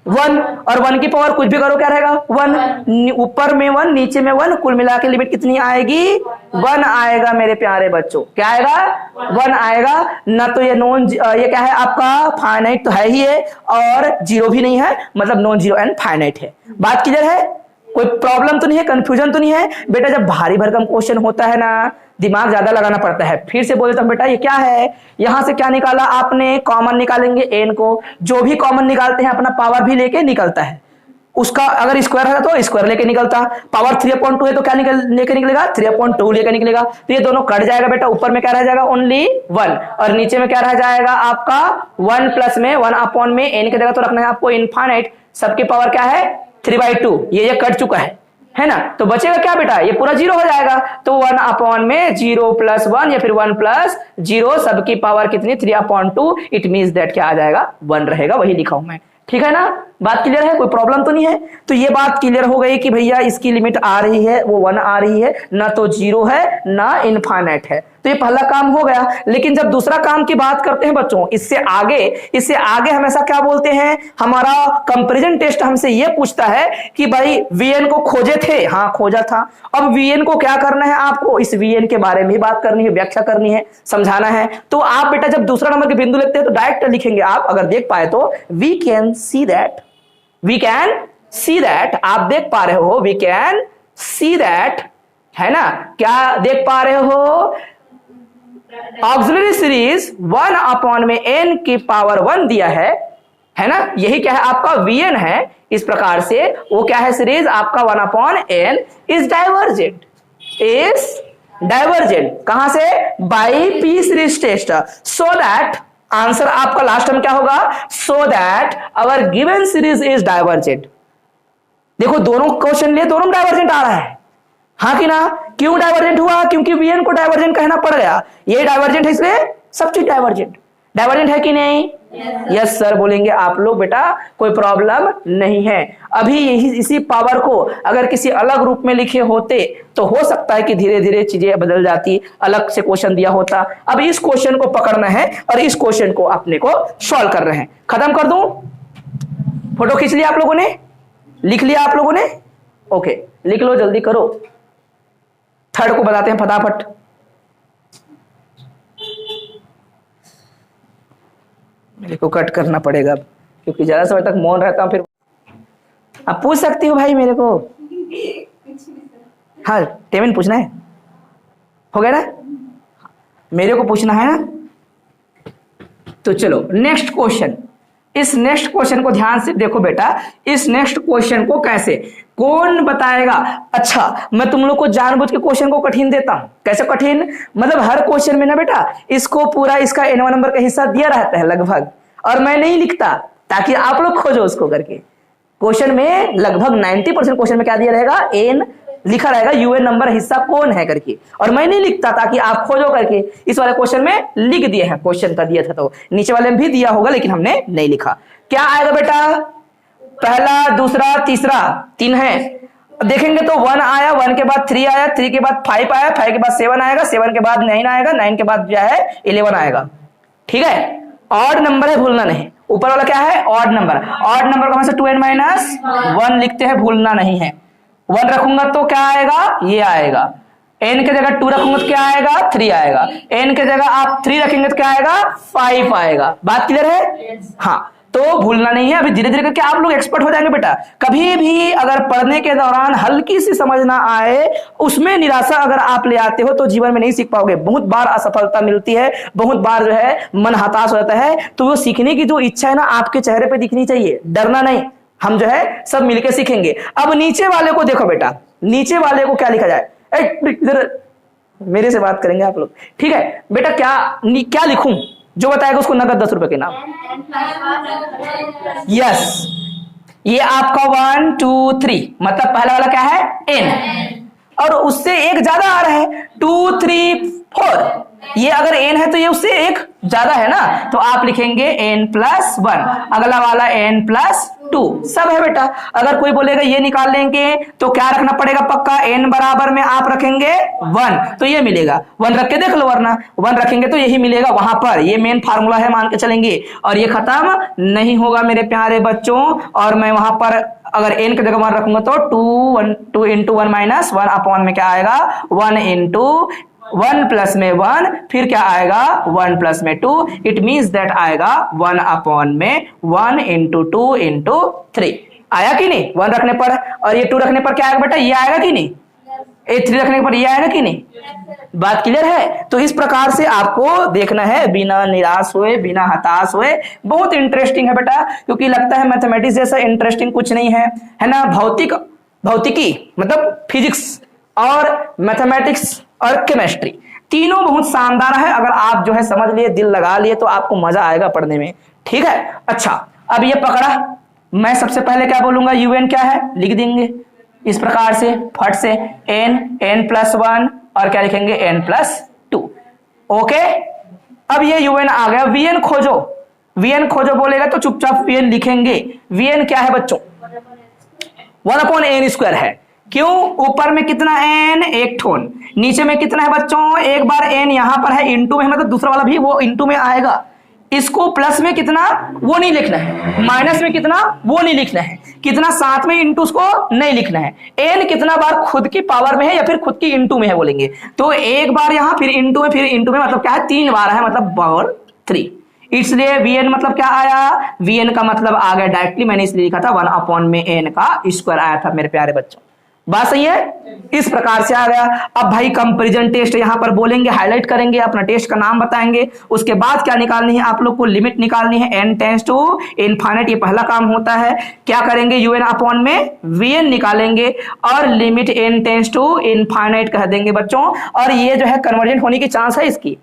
S1: 1, और 1 की पावर कुछ भी करो क्या रहेगा 1, ऊपर में 1 नीचे में 1, कुल मिला के लिमिट कितनी आएगी 1 आएगा मेरे प्यारे बच्चों, क्या आएगा 1 आएगा ना। तो ये ये क्या है आपका फाइनाइट तो है ही है और जीरो भी नहीं है, मतलब नॉन जीरो एंड फाइनाइट है। बात क्लियर है, कोई प्रॉब्लम तो नहीं है, कंफ्यूजन तो नहीं है बेटा। जब भारी भरकम क्वेश्चन होता है ना, दिमाग ज्यादा लगाना पड़ता है। फिर से बोल देता हूं बेटा, ये क्या है, यहां से क्या निकाला आपने, कॉमन निकालेंगे n को, जो भी कॉमन निकालते हैं अपना पावर भी लेके निकलता है, उसका अगर स्क्वायर है तो स्क्वायर लेके निकलता, पावर 3/2 है तो क्या लेके निकलेगा 3/2 लेके निकलेगा, तो ये दोनों कट जाएगा बेटा, ऊपर में क्या रह जाएगा ओनली 1, और नीचे में क्या रह जाएगा आपका 1 प्लस में 1/n की जगह तो रखना है आपको इनफाइनाइट, सबकी पावर क्या है 3/2, ये कट चुका है ना, तो बचेगा क्या बेटा, ये पूरा 0 हो जाएगा, तो 1/n में 0 प्लस 1 या फिर 1 प्लस 0, सबकी पावर कितनी 3/2, इट मींस दैट क्या आ जाएगा 1 रहेगा, वही लिखा हूं मैं। ठीक है ना, बात क्लियर है, कोई प्रॉब्लम तो नहीं है। तो ये बात क्लियर हो गई कि भैया इसकी लिमिट आ रही है, वो 1 आ रही है, ना तो 0 है ना इनफाइनाइट है, तो ये पहला काम हो गया। लेकिन जब दूसरा काम की बात करते हैं बच्चों, इससे आगे हमेशा क्या बोलते हैं, हमारा कंपैरिजन टेस्ट हमसे ये पूछता है कि भाई Vn को खोजे थे, हाँ खोजा था, अब Vn को क्या करना है, आपको इस Vn के बारे में बात करनी है, व्याख्या करनी है, समझाना है। तो आप बेटा जब दूसरा नंबर के बिंदु लेते हैं तो डायरेक्ट लिखेंगे आप, अगर देख पाए तो वी कैन सी दैट, आप देख पा रहे हो, वी कैन सी दैट, है ना, क्या देख पा रहे हो, ऑक्सिलरी सीरीज 1/n में n की पावर 1 दिया है ना, यही क्या है आपका Vn है। इस प्रकार से वो क्या है सीरीज आपका 1/n इज डाइवर्जेंट, कहां से, by P series test, so that answer आपका लास्ट में क्या होगा, so that our given series is divergent. देखो दोनों क्वेश्चन लिए दोनों डाइवर्जेंट आ रहा है, हाँ कि ना, क्यों डाइवर्जेंट हुआ, क्योंकि Vn को डाइवर्जेंट कहना पड़ गया, ये डाइवर्जेंट है इसलिए सब चीज डाइवर्जेंट है कि नहीं, यस सर बोलेंगे आप लोग बेटा, कोई प्रॉब्लम नहीं है। अभी इसी पावर को अगर किसी अलग रूप में लिखे होते तो हो सकता है कि धीरे धीरे चीजें बदल जाती, अलग से क्वेश्चन दिया होता। अब इस क्वेश्चन को पकड़ना है और इस क्वेश्चन को अपने को सॉल्व कर रहे हैं। खत्म कर दूं, फोटो खींच लिया आप लोगों ने, लिख लिया आप लोगों ने, ओके लिख लो जल्दी करो, थर्ड को बताते हैं फटाफट। मेरे को कट करना पड़ेगा क्योंकि ज्यादा समय तक मौन रहता हूं, फिर आप पूछ सकती हो भाई मेरे को, हाँ टेमिन पूछना है, हो गया ना, मेरे को पूछना है ना, तो चलो नेक्स्ट क्वेश्चन। इस नेक्स्ट क्वेश्चन को ध्यान से देखो बेटा, इस नेक्स्ट क्वेश्चन को कैसे कौन बताएगा। अच्छा मैं तुम लोग को जानबूझ के क्वेश्चन को कठिन देता हूं, कैसे कठिन, मतलब हर क्वेश्चन में ना बेटा इसको पूरा इसका n1 नंबर का हिस्सा दिया रहता है लगभग, और मैं नहीं लिखता ताकि आप लोग खोजो उसको करके। क्वेश्चन में लगभग 90% क्वेश्चन में क्या दिया रहेगा, n लिखा रहेगा, यूएन नंबर हिस्सा कौन है करके, और मैं नहीं लिखता ताकि आप खोजो करके। इस वाले क्वेश्चन में लिख दिए हैं, क्वेश्चन का दिया था तो नीचे वाले में भी दिया होगा लेकिन हमने नहीं लिखा। क्या आएगा बेटा, पहला दूसरा तीसरा 3 है, देखेंगे तो 1 आया, 1 के बाद 3 आया, 3 के बाद 5 आया, 5 के बाद 7 आएगा, 7 के बाद 9 आएगा, 9 के बाद जो है 11 आएगा। ठीक है, ऑड नंबर है भूलना नहीं, ऊपर वाला क्या है ऑड नंबर, ऑड नंबर को हमेशा 2n-1 लिखते हैं, भूलना नहीं है। 1 रखूंगा तो क्या आएगा, ये आएगा। n के जगह 2 रखूंगा तो क्या आएगा, 3 आएगा। n के जगह आप 3 रखेंगे तो क्या आएगा, 5 आएगा। बात क्लियर है? हाँ, तो भूलना नहीं है। अभी धीरे धीरे करके आप लोग एक्सपर्ट हो जाएंगे बेटा। कभी भी अगर पढ़ने के दौरान हल्की सी समझ ना आए, उसमें निराशा अगर आप ले आते हो तो जीवन में नहीं सीख पाओगे। बहुत बार असफलता मिलती है, बहुत बार जो है मन हताश होता है, तो वो सीखने की जो इच्छा है ना आपके चेहरे पे दिखनी चाहिए। डरना नहीं, हम जो है सब मिलके सीखेंगे। अब नीचे वाले को देखो बेटा, नीचे वाले को क्या लिखा जाए, इधर मेरे से बात करेंगे आप लोग, ठीक है बेटा? क्या लिखूं, जो बताएगा उसको नगद 10 रुपए के नाम। यस, ये आपका 1 2 3 मतलब पहला वाला क्या है n, और उससे एक ज्यादा आ रहा है 2 3 4। ये अगर n है तो ये उससे एक ज्यादा है ना, तो आप लिखेंगे n+1। अगला वाला n+2 सब है बेटा। अगर कोई बोलेगा ये निकाल लेंगे तो क्या रखना पड़ेगा पक्का, n बराबर में आप रखेंगे 1 तो ये मिलेगा। 1 रख के देख लो, वरना 1 रखेंगे तो यही मिलेगा वहां पर। ये मेन फार्मूला है, मान के चलेंगे। और ये खत्म नहीं होगा मेरे प्यारे बच्चों। और मैं वहां पर अगर n की जगह 1 रखूंगा तो 2 into 1 - 1 अपॉन में क्या आएगा, 1 into 1 प्लस में 1, फिर क्या आएगा 1 प्लस में 2। इट मीन्स दैट आएगा 1 अपॉन में 1 into 2 into 3। आया कि नहीं 1 रखने पर? और ये 2 रखने पर क्या आएगा बेटा, ये आएगा कि नहीं? 3 रखने पर ये आएगा कि नहीं? बात क्लियर है? तो इस प्रकार से आपको देखना है, बिना निराश हुए, बिना हताश हुए। बहुत इंटरेस्टिंग है बेटा, क्योंकि लगता है मैथमेटिक्स जैसा इंटरेस्टिंग कुछ नहीं है, है ना? भौतिकी मतलब फिजिक्स और मैथमेटिक्स और केमिस्ट्री तीनों बहुत शानदार है। अगर आप जो है समझ लिए, दिल लगा लिए, तो आपको मजा आएगा पढ़ने में, ठीक है? अच्छा, अब ये पकड़ा, मैं सबसे पहले क्या बोलूंगा, un क्या है लिख देंगे इस प्रकार से फट से, n+1 और क्या लिखेंगे n+2। ओके, अब ये un आ गया। vn खोजो, vn खोजो बोलेगा तो चुपचाप vn लिखेंगे। vn क्या है बच्चों, 1/n² है। क्यों? ऊपर में कितना n, एक ठोन, नीचे में कितना है बच्चों, एक बार n यहां पर है, इंटू में मतलब दूसरा वाला भी वो इंटू में आएगा। इसको प्लस में कितना वो नहीं लिखना है, माइनस में कितना वो नहीं लिखना है, कितना साथ में इंटू उसको नहीं लिखना है। n कितना बार खुद की पावर में है या फिर खुद की इंटू में है बोलेंगे, तो एक बार यहां, फिर इंटू में, फिर इंटू में, मतलब क्या है 3 बार है, मतलब पावर 3। इसलिए vn मतलब क्या आया, vn का मतलब आ गया डायरेक्टली, मैंने इसलिए लिखा था 1/n का स्क्वायर आया था मेरे प्यारे बच्चों। बात सही है? इस प्रकार से आ गया। अब भाई कंपैरिजन टेस्ट यहां पर बोलेंगे, हाईलाइट करेंगे, अपना टेस्ट का नाम बताएंगे। उसके बाद क्या निकालनी है आप लोग को, लिमिट निकालनी है n टेंड्स टू इनफाइनाइट, ये पहला काम होता है। क्या करेंगे, un अपॉन में vn निकालेंगे और limit n tends to infinite कह देंगे बच्चों। और ये जो है कन्वर्जेंट होने की चांस है, इसकी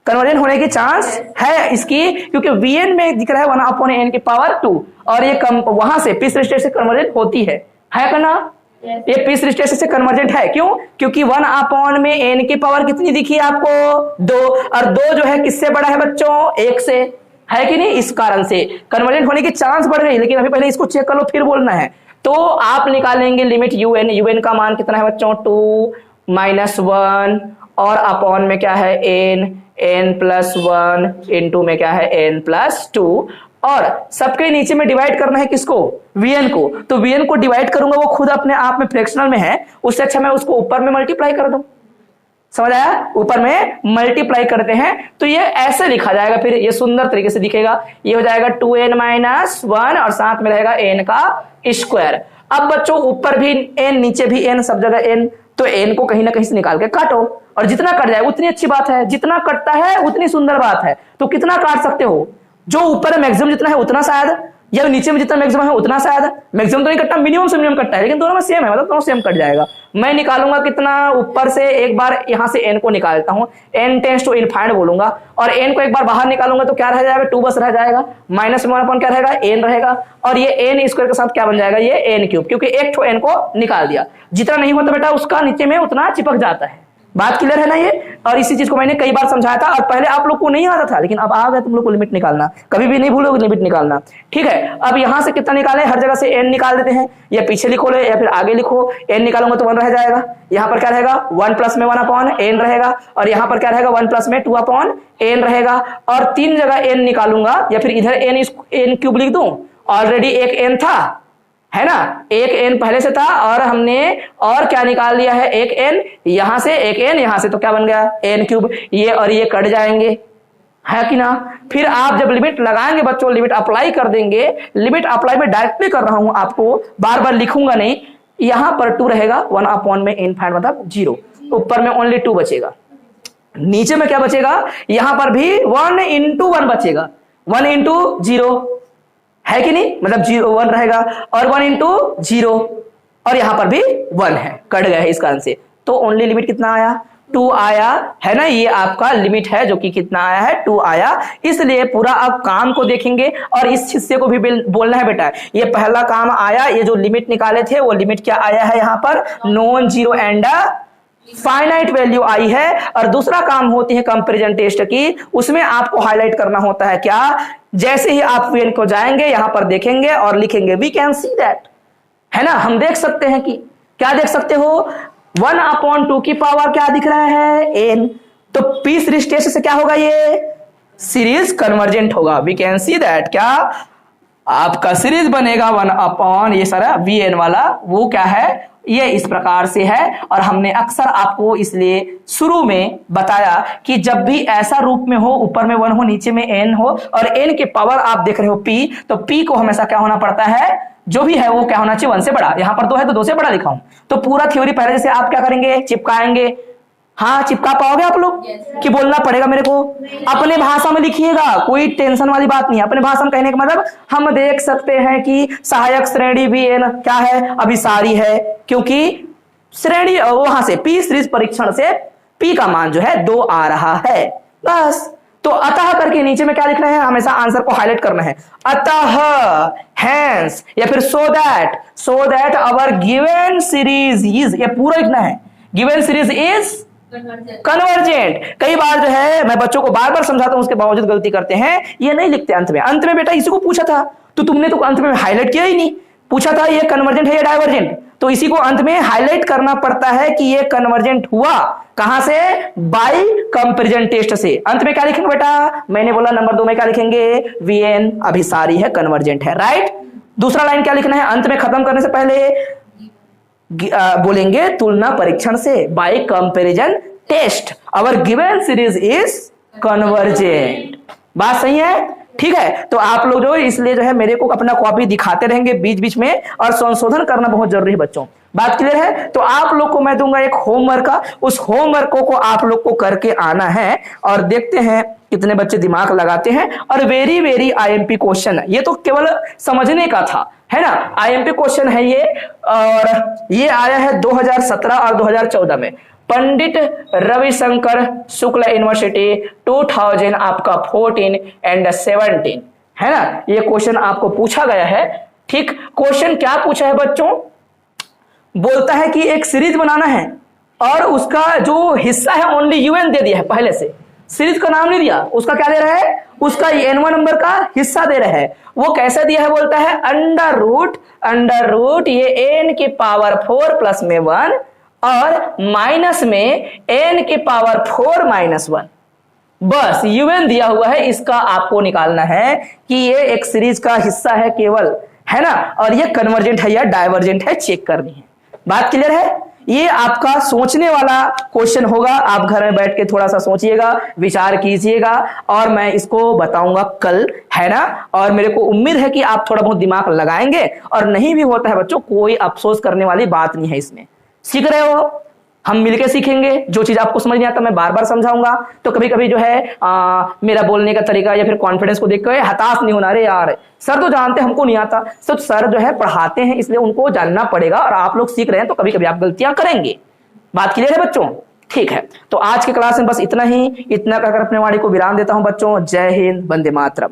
S1: कन्वर्जेंट होने की चांस है इसकी, क्योंकि vn में दिख रहा है 1/n की पावर 2, और ये वहां से पीस स्टेट से कन्वर्जेंट होती है करना, ये पीस स्टेट से कन्वर्जेंट है। क्यों? क्योंकि 1/n में n की पावर कितनी दिखी आपको, 2, और 2 जो है किससे बड़ा है बच्चों, 1 से, है कि नहीं? इस कारण से कन्वर्जेंट होने की चांस बढ़ गई। लेकिन अभी पहले इसको चेक कर लो, फिर बोलना है। तो आप निकालेंगे लिमिट un का मान कितना है बच्चों, 2 - 1, और अपॉन में क्या है n+1, इंटू में क्या है n+2, और सबके नीचे में डिवाइड करना है किसको, vn को। तो vn को डिवाइड करूंगा, वो खुद अपने आप में फ्रैक्शनल में है, उससे अच्छा मैं उसको ऊपर में मल्टीप्लाई कर दूं। समझ आया? ऊपर में मल्टीप्लाई करते हैं तो ये ऐसे लिखा जाएगा, फिर ये सुंदर तरीके से दिखेगा। ये हो जाएगा 2n-1 और साथ में रहेगा n का स्क्वायर। अब बच्चों ऊपर भी n, नीचे भी n, सब जगह n, तो n को कहीं ना कहीं से निकाल के काटो, और जितना कट जाए उतनी अच्छी बात है, जितना कटता है उतनी सुंदर बात है। तो कितना काट सकते हो, जो ऊपर है मैक्सिमम जितना है उतना शायद, या नीचे में जितना मैक्सिमम है उतना शायद। मैक्सिमम तो नहीं कटता, मिनिमम से मिनिमम कटता है, लेकिन दोनों में सेम है, मतलब दोनों सेम कट जाएगा। मैं निकालूंगा कितना ऊपर से, एक बार यहां से n को निकालता हूं, n टेंड्स टू इनफाइनाइट बोलूंगा, और n को एक बार बाहर निकालूंगा तो क्या रह जाएगा, 2 बस रह जाएगा, -1 क्या रहेगा, n रहेगा, और ये n स्क्वायर के साथ क्या बन जाएगा, ये n क्यूब, क्योंकि एक ठो n को निकाल दिया। जितना नहीं होता बेटा उसका नीचे में उतना चिपक जाता है। बात क्लियर है ना ये। और इसी चीज को मैंने कई बार समझाया था और पहले आप लोग को नहीं आता था, लेकिन अब आ गया तुम लोग को लिमिट निकालना, कभी भी नहीं भूलोगे लिमिट निकालना। ठीक है, अब यहां से कितना निकालें, हर जगह से n निकाल देते हैं, या पीछे लिखो ले या फिर आगे लिखो, n निकालूंगा तो 1 रह जाएगा। यहाँ पर क्या रहेगा 1 प्लस में 1 अपॉन n रहेगा, और यहाँ पर क्या रहेगा 1 प्लस में 2 अपॉन n रहेगा। और 3 जगह n निकालूंगा या फिर इधर n क्यूब लिख दूं, ऑलरेडी एक n था, है ना, एक n पहले से था और हमने और क्या निकाल लिया है, एक n यहां से, एक n यहां से, तो क्या बन गया n क्यूब। ये और ये कट जाएंगे, है कि ना। फिर आप जब लिमिट लगाएंगे बच्चों, लिमिट अप्लाई कर देंगे, लिमिट अप्लाई में डायरेक्टली कर रहा हूं, आपको बार बार लिखूंगा नहीं। यहां पर 2 रहेगा, 1 अपॉन में इनफाइनाइट मतलब 0, ऊपर में ओनली 2 बचेगा, नीचे में क्या बचेगा, यहां पर भी 1 इंटू 1 बचेगा, 1 इंटू 0, है कि नहीं, मतलब 1 रहेगा, और 1 इंटू 0, और यहां पर भी 1 है, कट गया है इस कारण से। तो ओनली लिमिट कितना आया, 2 आया, है ना। ये आपका लिमिट है जो कि कितना आया है, 2 आया। इसलिए पूरा आप काम को देखेंगे और इस हिस्से को भी बोलना है बेटा। ये पहला काम आया, ये जो लिमिट निकाले थे वो लिमिट क्या आया है, यहाँ पर non zero and finite value आई है। और दूसरा काम होती है कंपैरिजन टेस्ट की, उसमें आपको हाईलाइट करना होता है क्या, जैसे ही आप वीएन को जाएंगे यहां पर देखेंगे और लिखेंगे वी कैन सी दैट, है ना, हम देख सकते हैं कि क्या देख सकते हो, 1 अपॉन 2 की पावर क्या दिख रहा है n, तो पी सीरीज टेस्ट से क्या होगा, ये सीरीज कन्वर्जेंट होगा। वी कैन सी दैट क्या आपका सीरीज बनेगा 1 अपॉन ये सारा वीएन वाला, वो क्या है, ये इस प्रकार से है। और हमने अक्सर आपको इसलिए शुरू में बताया कि जब भी ऐसा रूप में हो, ऊपर में 1 हो, नीचे में n हो, और n के पावर आप देख रहे हो p, तो p को हमेशा क्या होना पड़ता है, जो भी है वो क्या होना चाहिए 1 से बड़ा। यहां पर 2 है तो 2 से बड़ा लिखा हूं। तो पूरा थ्योरी पहले जैसे आप क्या करेंगे, चिपकाएंगे। हाँ, चिपका पाओगे आप लोग कि बोलना पड़ेगा मेरे को, अपने भाषा में लिखिएगा, कोई टेंशन वाली बात नहीं है। अपने भाषा में कहने का मतलब हम देख सकते हैं कि सहायक श्रेणी भी क्या है, अभिसारी है, क्योंकि श्रेणी वहां से पी सीरीज परीक्षण से पी का मान जो है 2 आ रहा है, बस। तो अतः करके नीचे में क्या लिखना है, हमेशा आंसर को हाईलाइट करना है, अतः, हैंस, या फिर सो that our given series is, ये पूरा लिखना है, गिवन सीरीज इज कन्वर्जेंट। कई बार जो है मैं बच्चों को बार बार समझाता हूं, उसके बावजूद गलती करते हैं, ये नहीं लिखते अंत में बेटा इसी को पूछा था तो तुमने तो अंत में हाईलाइट किया ही नहीं, पूछा था ये कन्वर्जेंट है या डाइवर्जेंट, तो इसी को अंत में हाईलाइट करना पड़ता है कि ये कन्वर्जेंट हुआ कहां से, बाय कंपैरिजन टेस्ट से। अंत में क्या लिखेंगे बेटा, मैंने बोला नंबर 2 में क्या लिखेंगे, वीएन अभिसारी है, कन्वर्जेंट है, राइट। दूसरा लाइन क्या लिखना है, अंत में खत्म करने से पहले बोलेंगे तुलना परीक्षण से, by comparison test our given series is convergent. बात सही है, ठीक है। तो आप लोग जो इसलिए जो है मेरे को अपना कॉपी दिखाते रहेंगे बीच बीच में, और संशोधन करना बहुत जरूरी है बच्चों। बात क्लियर है। तो आप लोग को मैं दूंगा एक होमवर्क का, उस होमवर्क को आप लोग को करके आना है, और देखते हैं कितने बच्चे दिमाग लगाते हैं। और वेरी वेरी आईएमपी क्वेश्चन, ये तो केवल समझने का था, है ना, आईएमपी क्वेश्चन है ये। और ये आया है 2017 और 2014 में, पंडित रविशंकर शुक्ल यूनिवर्सिटी 2000 आपका 14 एंड 17, है ना। ये क्वेश्चन आपको पूछा गया है, ठीक। क्वेश्चन क्या पूछा है बच्चों, बोलता है कि एक सीरीज बनाना है और उसका जो हिस्सा है ओनली यूएन दे दिया है, पहले से सीरीज का नाम नहीं दिया, उसका क्या दे रहा है, उसका n1 नंबर का हिस्सा दे रहा है। वो कैसे दिया है, बोलता है अंडर रूट ये n की पावर 4 प्लस में 1 और माइनस में n की पावर 4 माइनस 1, बस यूएन दिया हुआ है, इसका आपको निकालना है कि ये एक सीरीज का हिस्सा है केवल, है ना, और ये कन्वर्जेंट है या डाइवर्जेंट है, चेक करनी है। बात क्लियर है। ये आपका सोचने वाला क्वेश्चन होगा, आप घर में बैठ के थोड़ा सा सोचिएगा, विचार कीजिएगा, और मैं इसको बताऊंगा कल, है ना। और मेरे को उम्मीद है कि आप थोड़ा बहुत दिमाग लगाएंगे, और नहीं भी होता है बच्चों, कोई अफसोस करने वाली बात नहीं है इसमें। सीख रहे हो, हम मिलके सीखेंगे। जो चीज आपको समझ नहीं आता मैं बार बार समझाऊंगा। तो कभी कभी जो है मेरा बोलने का तरीका या फिर कॉन्फिडेंस को देख कर हताश नहीं होना, अरे यार सर तो जानते हमको नहीं आता, सब सर जो है पढ़ाते हैं, इसलिए उनको जानना पड़ेगा, और आप लोग सीख रहे हैं तो कभी कभी आप गलतियां करेंगे। बात क्लियर है बच्चों, ठीक है। तो आज के क्लास में बस इतना ही, इतना कहकर अपने वाणी को विराम देता हूं बच्चों। जय हिंद, वंदे मातरम।